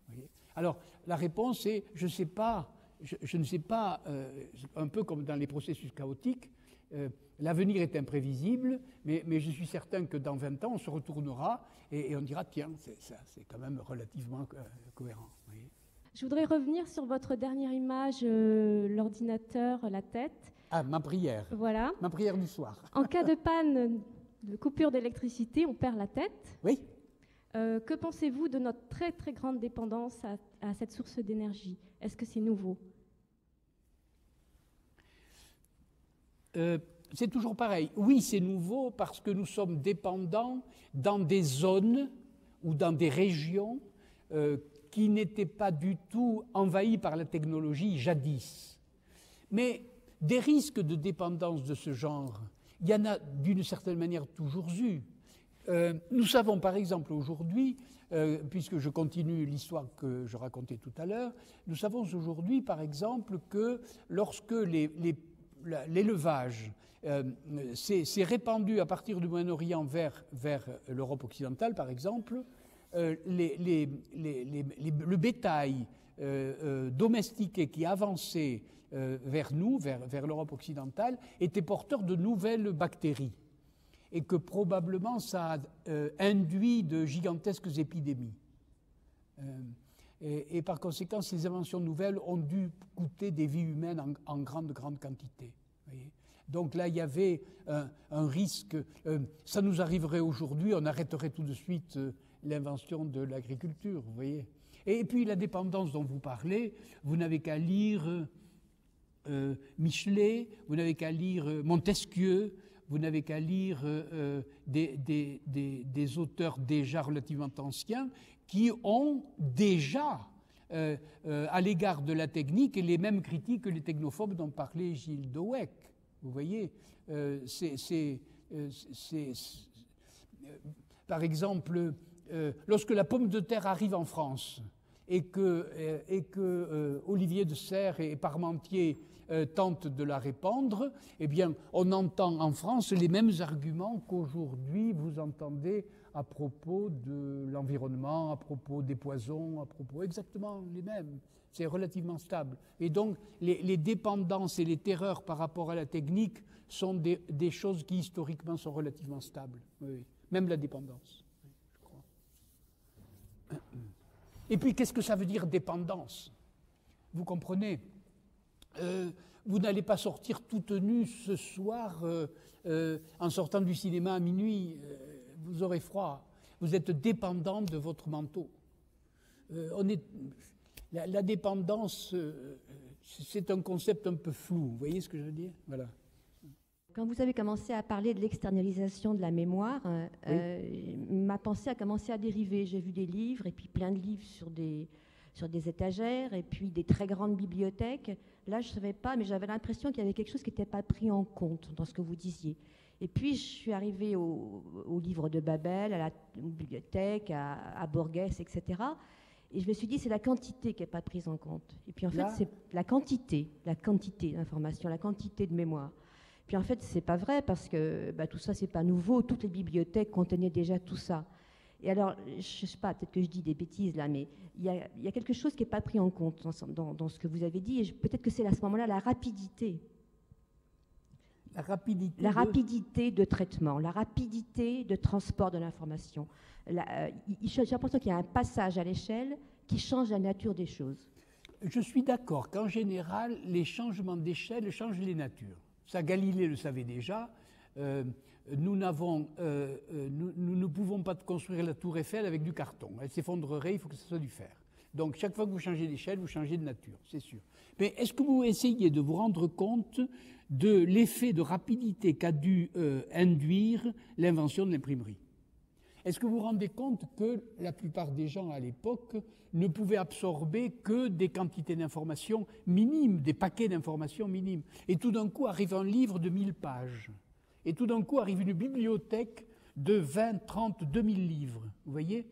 C: Alors, la réponse est, je ne sais pas, un peu comme dans les processus chaotiques, l'avenir est imprévisible, mais je suis certain que dans 20 ans, on se retournera et on dira, tiens, c'est quand même relativement cohérent.
G: Je voudrais revenir sur votre dernière image, l'ordinateur, la tête.
C: Ah, ma prière.
G: Voilà.
C: Ma prière du soir.
G: En cas de panne, de coupure d'électricité, on perd la tête.
C: Oui.
G: Que pensez-vous de notre très très grande dépendance à cette source d'énergie? Est-ce que c'est nouveau?
C: C'est toujours pareil. Oui, c'est nouveau parce que nous sommes dépendants dans des zones ou dans des régions qui n'étaient pas du tout envahis par la technologie jadis. Mais des risques de dépendance de ce genre, il y en a d'une certaine manière toujours eu. Nous savons par exemple aujourd'hui, puisque je continue l'histoire que je racontais tout à l'heure, nous savons aujourd'hui par exemple que lorsque l'élevage s'est répandu à partir du Moyen-Orient vers l'Europe occidentale par exemple, le bétail domestiqué qui avançait vers nous, vers l'Europe occidentale, était porteur de nouvelles bactéries et que probablement ça a induit de gigantesques épidémies. Et par conséquent, ces inventions nouvelles ont dû coûter des vies humaines en grande quantité. Voyez. Donc là, il y avait un risque. Ça nous arriverait aujourd'hui, on arrêterait tout de suite l'invention de l'agriculture, vous voyez. Et puis la dépendance dont vous parlez, vous n'avez qu'à lire Michelet, vous n'avez qu'à lire Montesquieu, vous n'avez qu'à lire des auteurs déjà relativement anciens qui ont déjà, à l'égard de la technique, les mêmes critiques que les technophobes dont parlait Gilles de Weck. Vous voyez, par exemple, lorsque la pomme de terre arrive en France et que Olivier de Serres et Parmentier tentent de la répandre, eh bien, on entend en France les mêmes arguments qu'aujourd'hui vous entendez à propos de l'environnement, à propos des poisons, à propos exactement les mêmes. C'est relativement stable. Et donc, les dépendances et les terreurs par rapport à la technique sont des choses qui historiquement sont relativement stables. Oui. Même la dépendance, je crois. Et puis, qu'est-ce que ça veut dire dépendance? Vous comprenez? Vous n'allez pas sortir toute nue ce soir en sortant du cinéma à minuit. Vous aurez froid. Vous êtes dépendant de votre manteau. La dépendance, c'est un concept un peu flou. Vous voyez ce que je veux dire? Voilà.
H: Quand vous avez commencé à parler de l'externalisation de la mémoire, oui. Ma pensée a commencé à dériver. J'ai vu des livres, et puis plein de livres sur des étagères, et puis des très grandes bibliothèques. Là, je ne savais pas, mais j'avais l'impression qu'il y avait quelque chose qui n'était pas pris en compte dans ce que vous disiez. Et puis, je suis arrivée au livre de Babel, à la bibliothèque, à Borges, etc. Et je me suis dit, c'est la quantité qui n'est pas prise en compte. Et puis, en fait, c'est la quantité d'informations, la quantité de mémoire. Puis, en fait, ce n'est pas vrai, parce que tout ça, ce n'est pas nouveau. Toutes les bibliothèques contenaient déjà tout ça. Et alors, je ne sais pas, peut-être que je dis des bêtises là, mais il y a quelque chose qui n'est pas pris en compte dans ce que vous avez dit. Et peut-être que c'est à ce moment-là la rapidité. La rapidité de traitement, la rapidité de transport de l'information. J'ai l'impression qu'il y a un passage à l'échelle qui change la nature des choses.
C: Je suis d'accord qu'en général, les changements d'échelle changent les natures. Ça, Galilée le savait déjà. Nous ne pouvons pas construire la tour Eiffel avec du carton. Elle s'effondrerait, il faut que ce soit du fer. Donc, chaque fois que vous changez d'échelle, vous changez de nature, c'est sûr. Mais est-ce que vous essayez de vous rendre compte de l'effet de rapidité qu'a dû induire l'invention de l'imprimerie? Est-ce que vous vous rendez compte que la plupart des gens à l'époque ne pouvaient absorber que des quantités d'informations minimes, des paquets d'informations minimes? Et tout d'un coup arrive un livre de 1000 pages. Et tout d'un coup arrive une bibliothèque de 20, 30, 2000 livres. Vous voyez,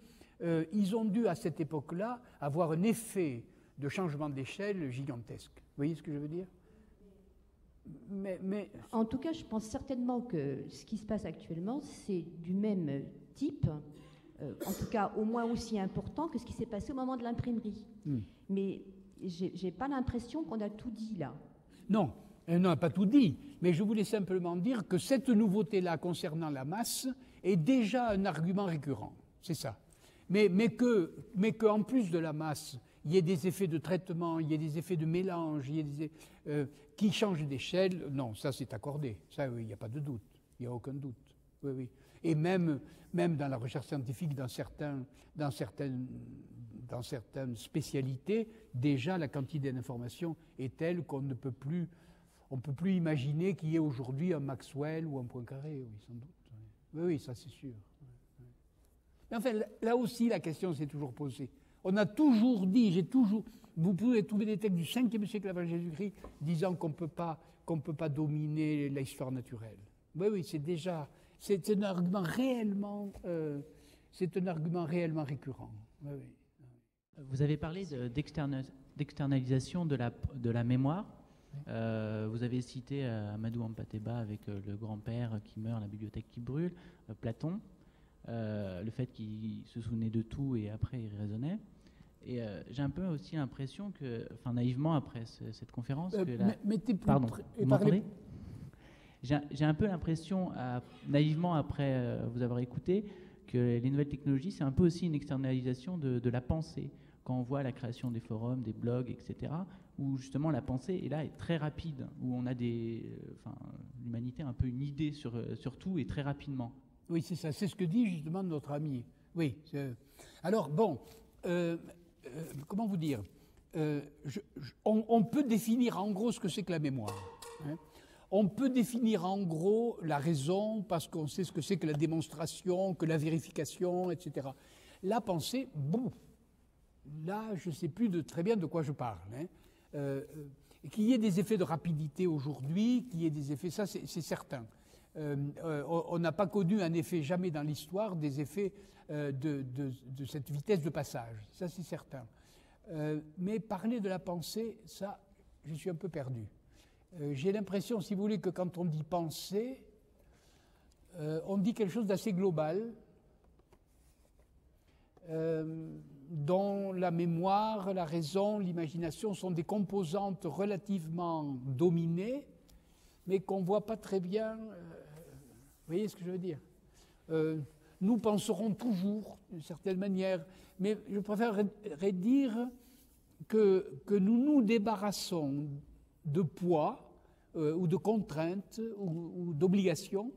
C: ils ont dû à cette époque-là avoir un effet de changement d'échelle gigantesque. Vous voyez ce que je veux dire? Mais...
H: En tout cas, je pense certainement que ce qui se passe actuellement, c'est du même type, en tout cas au moins aussi important que ce qui s'est passé au moment de l'imprimerie. Mais j'ai pas l'impression qu'on a tout dit là.
C: Non, on n'a pas tout dit, mais je voulais simplement dire que cette nouveauté-là concernant la masse est déjà un argument récurrent, c'est ça. Mais qu'en plus de la masse, il y ait des effets de traitement, il y ait des effets de mélange, il y ait des qui changent d'échelle, non, ça c'est accordé, ça oui, il n'y a pas de doute, il n'y a aucun doute. Oui, oui. Et même dans la recherche scientifique, dans certaines spécialités, déjà la quantité d'informations est telle qu'on ne peut plus, imaginer qu'il y ait aujourd'hui un Maxwell ou un Poincaré, oui, sans doute. Oui, oui, ça c'est sûr. Mais enfin, là aussi, la question s'est toujours posée. On a toujours dit, vous pouvez trouver des textes du 5e siècle avant Jésus-Christ disant qu'on ne peut pas dominer l'histoire naturelle. Oui, c'est un argument réellement récurrent. Oui.
I: Vous avez parlé d'externalisation de la mémoire. Vous avez cité Amadou Hampâté-Bâ avec le grand-père qui meurt, la bibliothèque qui brûle, Platon, le fait qu'il se souvenait de tout et après il raisonnait. Et j'ai un peu aussi l'impression que, naïvement après cette conférence, pardon, vous m'entendez ? J'ai un peu l'impression, naïvement après vous avoir écouté, que les nouvelles technologies, c'est un peu aussi une externalisation de la pensée. Quand on voit la création des forums, des blogs, etc., où justement la pensée est très rapide, où on a l'humanité a un peu une idée sur tout et très rapidement.
C: Oui, c'est ça, c'est ce que dit justement notre ami. Oui. Alors bon, comment vous dire, on peut définir en gros ce que c'est que la mémoire. Hein. On peut définir en gros la raison parce qu'on sait ce que c'est que la démonstration, que la vérification, etc. La pensée, bon, là je ne sais plus très bien de quoi je parle. Hein. Qu'il y ait des effets de rapidité aujourd'hui, qu'il y ait des effets, ça c'est certain. On n'a pas connu un effet jamais dans l'histoire des effets de cette vitesse de passage, ça c'est certain. Mais parler de la pensée, ça, je suis un peu perdu. J'ai l'impression, si vous voulez, que quand on dit pensée, on dit quelque chose d'assez global, dont la mémoire, la raison, l'imagination sont des composantes relativement dominées, mais qu'on ne voit pas très bien. Vous voyez ce que je veux dire ? Nous penserons toujours, d'une certaine manière, mais je préférerais dire que nous nous débarrassons de poids ou de contraintes ou d'obligations,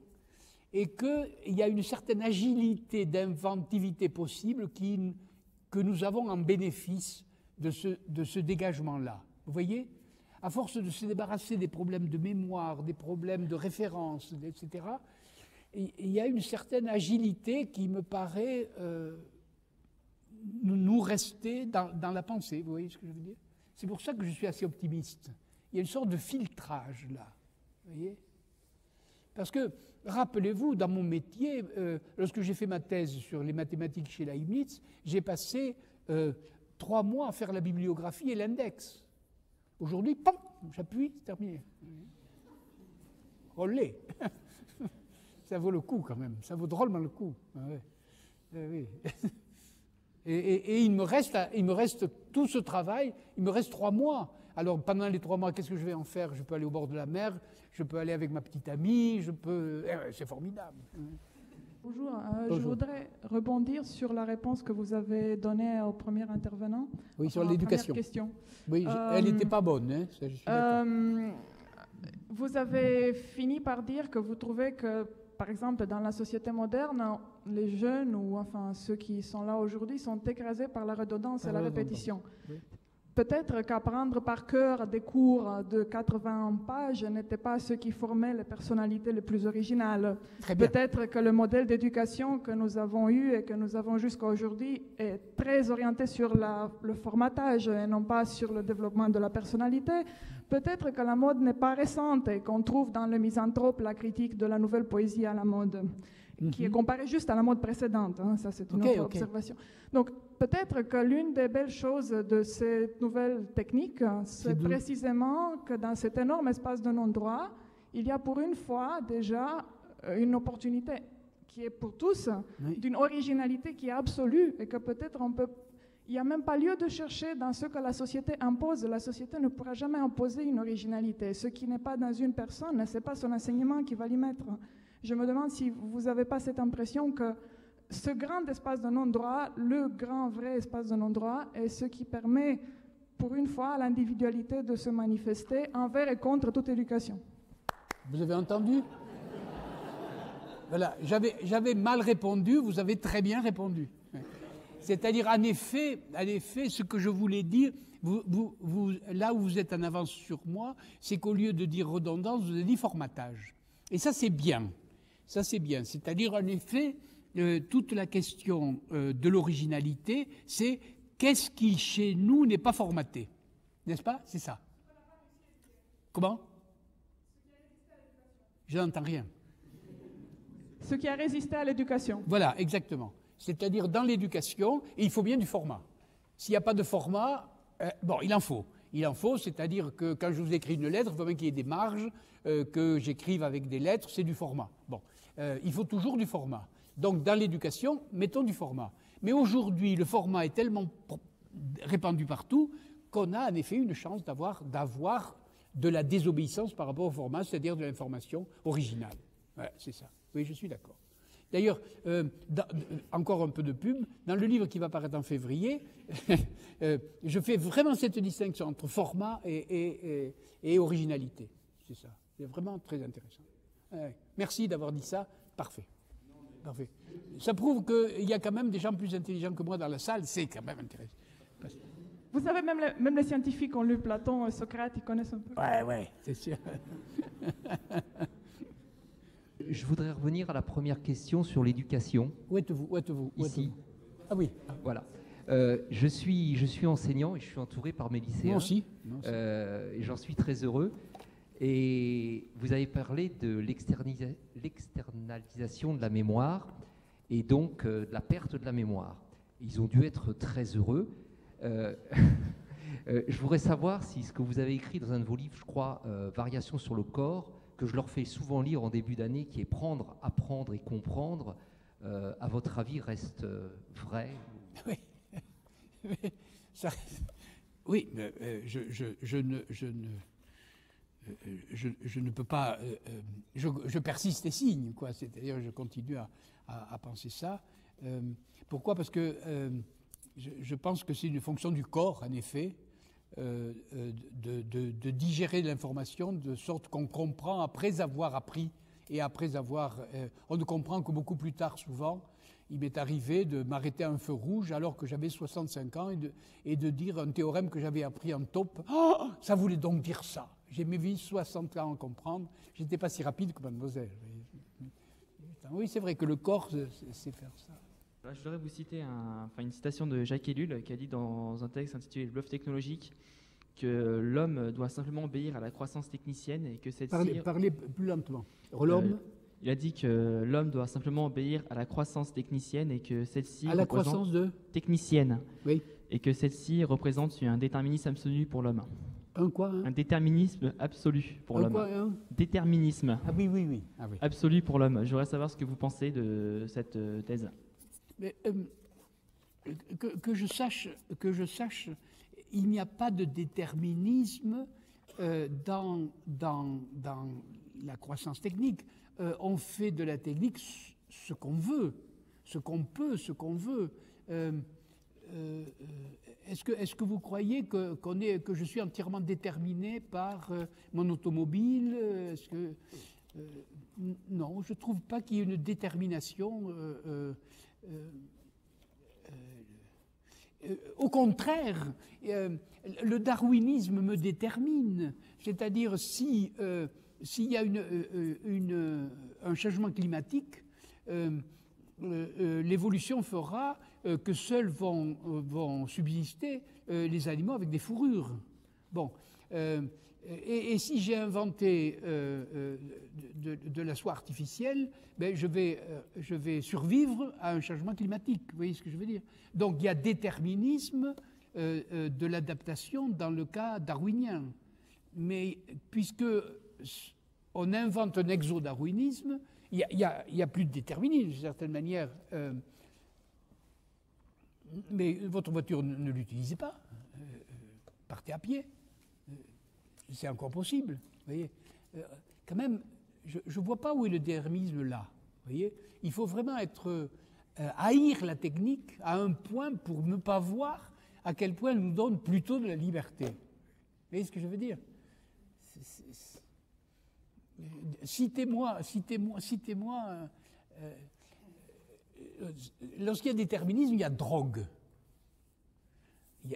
C: et qu'il y a une certaine agilité d'inventivité possible que nous avons en bénéfice de ce dégagement-là. Vous voyez ? À force de se débarrasser des problèmes de mémoire, des problèmes de référence, etc., il y a une certaine agilité qui me paraît nous rester dans la pensée. Vous voyez ce que je veux dire ? C'est pour ça que je suis assez optimiste. Il y a une sorte de filtrage là. Vous voyez ? Parce que, rappelez-vous, dans mon métier, lorsque j'ai fait ma thèse sur les mathématiques chez Leibniz, j'ai passé 3 mois à faire la bibliographie et l'index. Aujourd'hui, pam, j'appuie, c'est terminé. Olé. Ça vaut le coup quand même, ça vaut drôlement le coup. Ouais. Oui. Et il me reste tout ce travail, il me reste 3 mois. Alors pendant les 3 mois, qu'est-ce que je vais en faire ? Je peux aller au bord de la mer, je peux aller avec ma petite amie, c'est formidable.
J: Bonjour, je voudrais rebondir sur la réponse que vous avez donnée au premier intervenant.
C: Oui, sur l'éducation.
J: Question.
C: Oui, elle n'était pas bonne, hein, ça, je suis d'accord.
J: Vous avez fini par dire que vous trouvez que, par exemple, dans la société moderne, les jeunes, ou enfin ceux qui sont là aujourd'hui, sont écrasés par la redondance et la répétition. Oui. Peut-être qu'apprendre par cœur des cours de 80 pages n'était pas ce qui formait les personnalités les plus originales. Peut-être que le modèle d'éducation que nous avons eu et que nous avons jusqu'à aujourd'hui est très orienté sur le formatage et non pas sur le développement de la personnalité. Peut-être que la mode n'est pas récente et qu'on trouve dans le Misanthrope la critique de la nouvelle poésie à la mode, qui est comparée juste à la mode précédente. Hein, ça, c'est une autre observation. Donc, peut-être que l'une des belles choses de cette nouvelle technique, c'est précisément que dans cet énorme espace de non-droit, il y a pour une fois déjà une opportunité qui est pour tous, d'une originalité qui est absolue et que peut-être on peut... Il n'y a même pas lieu de chercher dans ce que la société impose. La société ne pourra jamais imposer une originalité. Ce qui n'est pas dans une personne, ce n'est pas son enseignement qui va l'y mettre. Je me demande si vous n'avez pas cette impression que ce grand espace de non-droit, le grand vrai espace de non-droit, est ce qui permet, pour une fois, à l'individualité de se manifester envers et contre toute éducation.
C: Vous avez entendu ? Voilà, j'avais mal répondu, vous avez très bien répondu. C'est-à-dire, en effet, ce que je voulais dire, là où vous êtes en avance sur moi, c'est qu'au lieu de dire redondance, vous avez dit formatage. Et ça, c'est bien. Ça, c'est bien. C'est-à-dire, en effet, toute la question de l'originalité, c'est qu'est-ce qui, chez nous, n'est pas formaté? N'est-ce pas? C'est ça. Comment? Je n'entends rien.
J: Ce qui a résisté à l'éducation.
C: Voilà, exactement. C'est-à-dire, dans l'éducation, il faut bien du format. S'il n'y a pas de format, bon, il en faut. Il en faut, c'est-à-dire que quand je vous écris une lettre, il faut bien qu'il y ait des marges, que j'écrive avec des lettres, c'est du format. Bon, il faut toujours du format. Donc, dans l'éducation, mettons du format. Mais aujourd'hui, le format est tellement répandu partout qu'on a en effet une chance d'avoir de la désobéissance par rapport au format, c'est-à-dire de l'information originale. Ouais, c'est ça. Oui, je suis d'accord. D'ailleurs, encore un peu de pub, dans le livre qui va paraître en février, je fais vraiment cette distinction entre format et originalité. C'est ça. C'est vraiment très intéressant. Merci d'avoir dit ça. Parfait. Parfait. Ça prouve qu'il y a quand même des gens plus intelligents que moi dans la salle. C'est quand même intéressant.
J: Vous savez, même les scientifiques ont lu Platon et Socrate, ils connaissent un peu.
C: Ouais, c'est sûr.
K: Je voudrais revenir à la première question sur l'éducation.
C: Où êtes-vous?
K: Ici.
C: Ah oui.
K: Voilà. Je suis enseignant et je suis entouré par mes lycéens.
C: Moi aussi.
K: Et j'en suis très heureux. Et vous avez parlé de l'externalisation de la mémoire et donc de la perte de la mémoire. Ils ont dû être très heureux. Je voudrais savoir si ce que vous avez écrit dans un de vos livres, je crois, Variations sur le corps, que je leur fais souvent lire en début d'année, qui est Prendre, apprendre et comprendre, à votre avis, reste vrai?
C: Oui, oui, mais je ne peux pas... je persiste et signe, quoi. C'est-à-dire je continue à penser ça. Pourquoi? Parce que je pense que c'est une fonction du corps, en effet, de digérer l'information de sorte qu'on comprend après avoir appris et après avoir... on ne comprend que beaucoup plus tard, souvent. Il m'est arrivé de m'arrêter à un feu rouge alors que j'avais 65 ans et de dire un théorème que j'avais appris en taupe. Oh, ça voulait donc dire ça. J'ai mis 60 ans à comprendre. Je n'étais pas si rapide que mademoiselle. Oui, c'est vrai que le corps sait faire ça.
L: Je voudrais vous citer une citation de Jacques Ellul qui a dit dans un texte intitulé Le bluff technologique que l'homme doit simplement obéir à la croissance technicienne et que celle-ci...
C: Parlez plus lentement. L'homme
L: il a dit que l'homme doit simplement obéir à la croissance technicienne et que celle-ci...
C: À la croissance de
L: technicienne.
C: Oui.
L: Et que celle-ci représente un déterminisme absolu pour l'homme.
C: Un quoi
L: Un déterminisme absolu pour l'homme.
C: Un quoi
L: Déterminisme.
C: Ah oui. Ah oui.
L: Absolu pour l'homme. Je voudrais savoir ce que vous pensez de cette thèse.
C: Mais, que je sache, il n'y a pas de déterminisme dans la croissance technique. On fait de la technique ce qu'on veut, ce qu'on peut, ce qu'on veut. Est-ce que vous croyez que je suis entièrement déterminé par mon automobile? Non, je ne trouve pas qu'il y ait une détermination. Au contraire, le darwinisme me détermine. C'est-à-dire, s'il y a un changement climatique, l'évolution fera que seuls vont subsister les animaux avec des fourrures. Bon, et si j'ai inventé de la soie artificielle, ben je vais survivre à un changement climatique. Vous voyez ce que je veux dire? Donc il y a déterminisme de l'adaptation dans le cas darwinien. Mais puisque on invente un exodarwinisme, il y a plus de déterminisme d'une certaine manière. Mais votre voiture, ne l'utilisez pas. Partez à pied. C'est encore possible. Vous voyez, quand même, je ne vois pas où est le déterminisme là. Vous voyez, il faut vraiment haïr la technique à un point pour ne pas voir à quel point elle nous donne plutôt de la liberté. Vous voyez ce que je veux dire? Citez-moi. Lorsqu'il y a déterminisme, il y a drogue.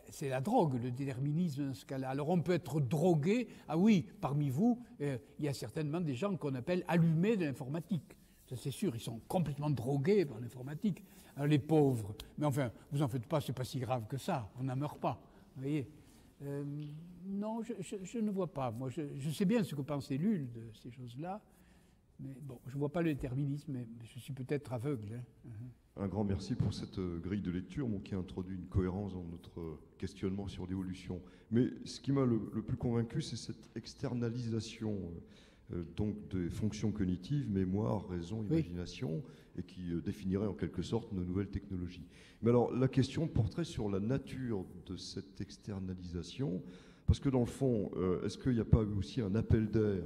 C: C'est la drogue, le déterminisme dans ce cas-là. Alors on peut être drogué. Ah oui, parmi vous, il y a certainement des gens qu'on appelle allumés de l'informatique. Ça, c'est sûr, ils sont complètement drogués par l'informatique. Alors, les pauvres, mais enfin, vous en faites pas, c'est pas si grave que ça, on n'en meurt pas. Vous voyez non, je ne vois pas. Moi, je sais bien ce que pense Ellul de ces choses-là, mais bon, je ne vois pas le déterminisme, mais je suis peut-être aveugle. Hein.
M: Un grand merci pour cette grille de lecture qui a introduit une cohérence dans notre questionnement sur l'évolution. Mais ce qui m'a le plus convaincu, c'est cette externalisation donc des fonctions cognitives, mémoire, raison, imagination, et qui définirait en quelque sorte nos nouvelles technologies. Mais alors, la question porterait sur la nature de cette externalisation, parce que dans le fond, est-ce qu'il n'y a pas aussi un appel d'air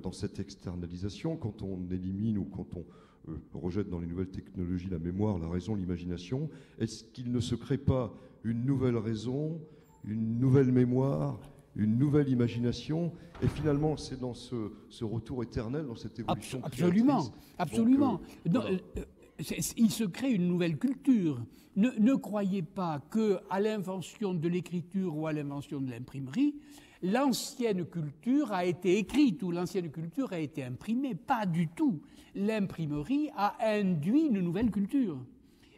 M: dans cette externalisation quand on élimine ou quand on rejette dans les nouvelles technologies la mémoire, la raison, l'imagination? Est-ce qu'il ne se crée pas une nouvelle raison, une nouvelle mémoire, une nouvelle imagination, et finalement c'est dans ce retour éternel, dans cette évolution
C: absolument, absolument.
M: Donc, voilà.
C: Il se crée une nouvelle culture. Ne croyez pas qu'à l'invention de l'écriture ou à l'invention de l'imprimerie, l'ancienne culture a été écrite ou l'ancienne culture a été imprimée. Pas du tout. L'imprimerie a induit une nouvelle culture,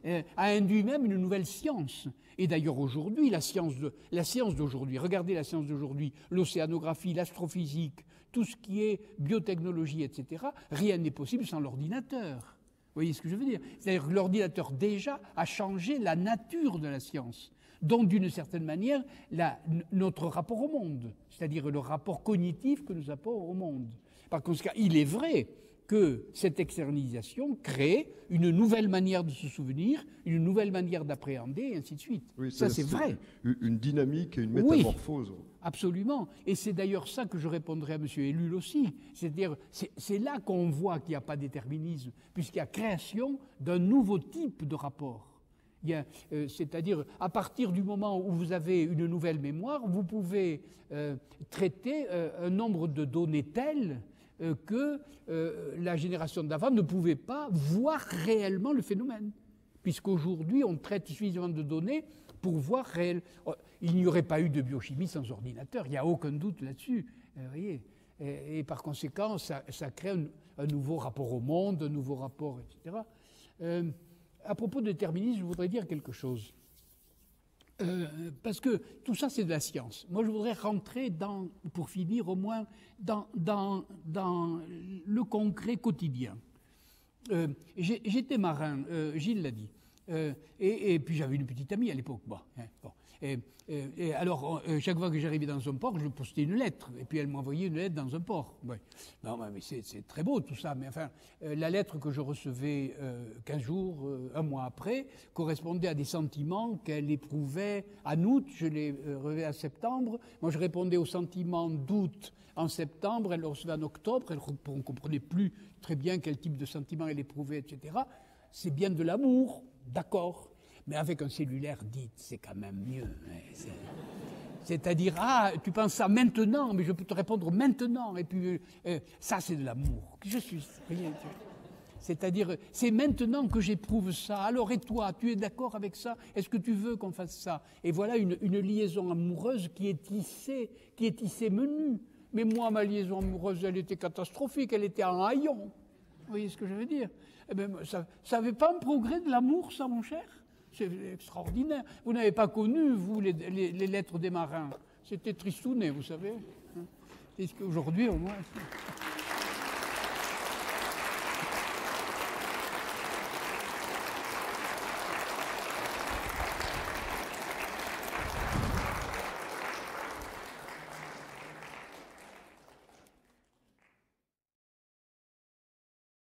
C: a induit même une nouvelle science. Et d'ailleurs aujourd'hui, la science d'aujourd'hui, regardez la science d'aujourd'hui, l'océanographie, l'astrophysique, tout ce qui est biotechnologie, etc., rien n'est possible sans l'ordinateur. Vous voyez ce que je veux dire? C'est-à-dire que l'ordinateur déjà a changé la nature de la science, donc d'une certaine manière notre rapport au monde, c'est-à-dire le rapport cognitif que nous avons au monde. Par conséquent, il est vrai que cette externalisation crée une nouvelle manière de se souvenir, une nouvelle manière d'appréhender, et ainsi de suite.
M: Oui,
C: ça, c'est vrai.
M: Une dynamique et une métamorphose. Oui,
C: absolument. Et c'est d'ailleurs ça que je répondrai à M. Ellul aussi. C'est-à-dire, c'est là qu'on voit qu'il n'y a pas de déterminisme, puisqu'il y a création d'un nouveau type de rapport. C'est-à-dire, à partir du moment où vous avez une nouvelle mémoire, vous pouvez traiter un nombre de données telles que la génération d'avant ne pouvait pas voir réellement le phénomène. Puisqu'aujourd'hui, on traite suffisamment de données pour voir réellement. Il n'y aurait pas eu de biochimie sans ordinateur, il n'y a aucun doute là-dessus. Voyez. Et par conséquent, ça crée un nouveau rapport au monde, un nouveau rapport, etc. À propos de déterminisme, je voudrais dire quelque chose. Parce que tout ça, c'est de la science. Moi, je voudrais rentrer pour finir au moins, dans le concret quotidien. J'étais marin, Gilles l'a dit. Et puis j'avais une petite amie à l'époque. Bon. Et alors, chaque fois que j'arrivais dans un port, je postais une lettre. Et puis elle m'envoyait une lettre dans un port. Ouais. Non, mais c'est très beau tout ça. Mais enfin, la lettre que je recevais 15 jours, un mois après, correspondait à des sentiments qu'elle éprouvait en août. Je les recevais en septembre. Moi, je répondais aux sentiments d'août en septembre. Elle le recevait en octobre. On ne comprenait plus très bien quel type de sentiments elle éprouvait, etc. C'est bien de l'amour, d'accord. Mais avec un cellulaire dit, c'est quand même mieux. C'est-à-dire, tu penses ça maintenant, mais je peux te répondre maintenant. Et puis, ça, c'est de l'amour. Je suis rien. C'est-à-dire, c'est maintenant que j'éprouve ça. Alors, et toi, tu es d'accord avec ça? Est-ce que tu veux qu'on fasse ça? Et voilà une liaison amoureuse qui est tissée menue. Mais moi, ma liaison amoureuse, elle était catastrophique. Elle était en haillons. Vous voyez ce que je veux dire? Eh bien, ça n'avait pas un progrès de l'amour, ça, mon cher? C'est extraordinaire. Vous n'avez pas connu, vous, les lettres des marins. C'était tristounet, vous savez. Est-ce qu'aujourd'hui, au moins...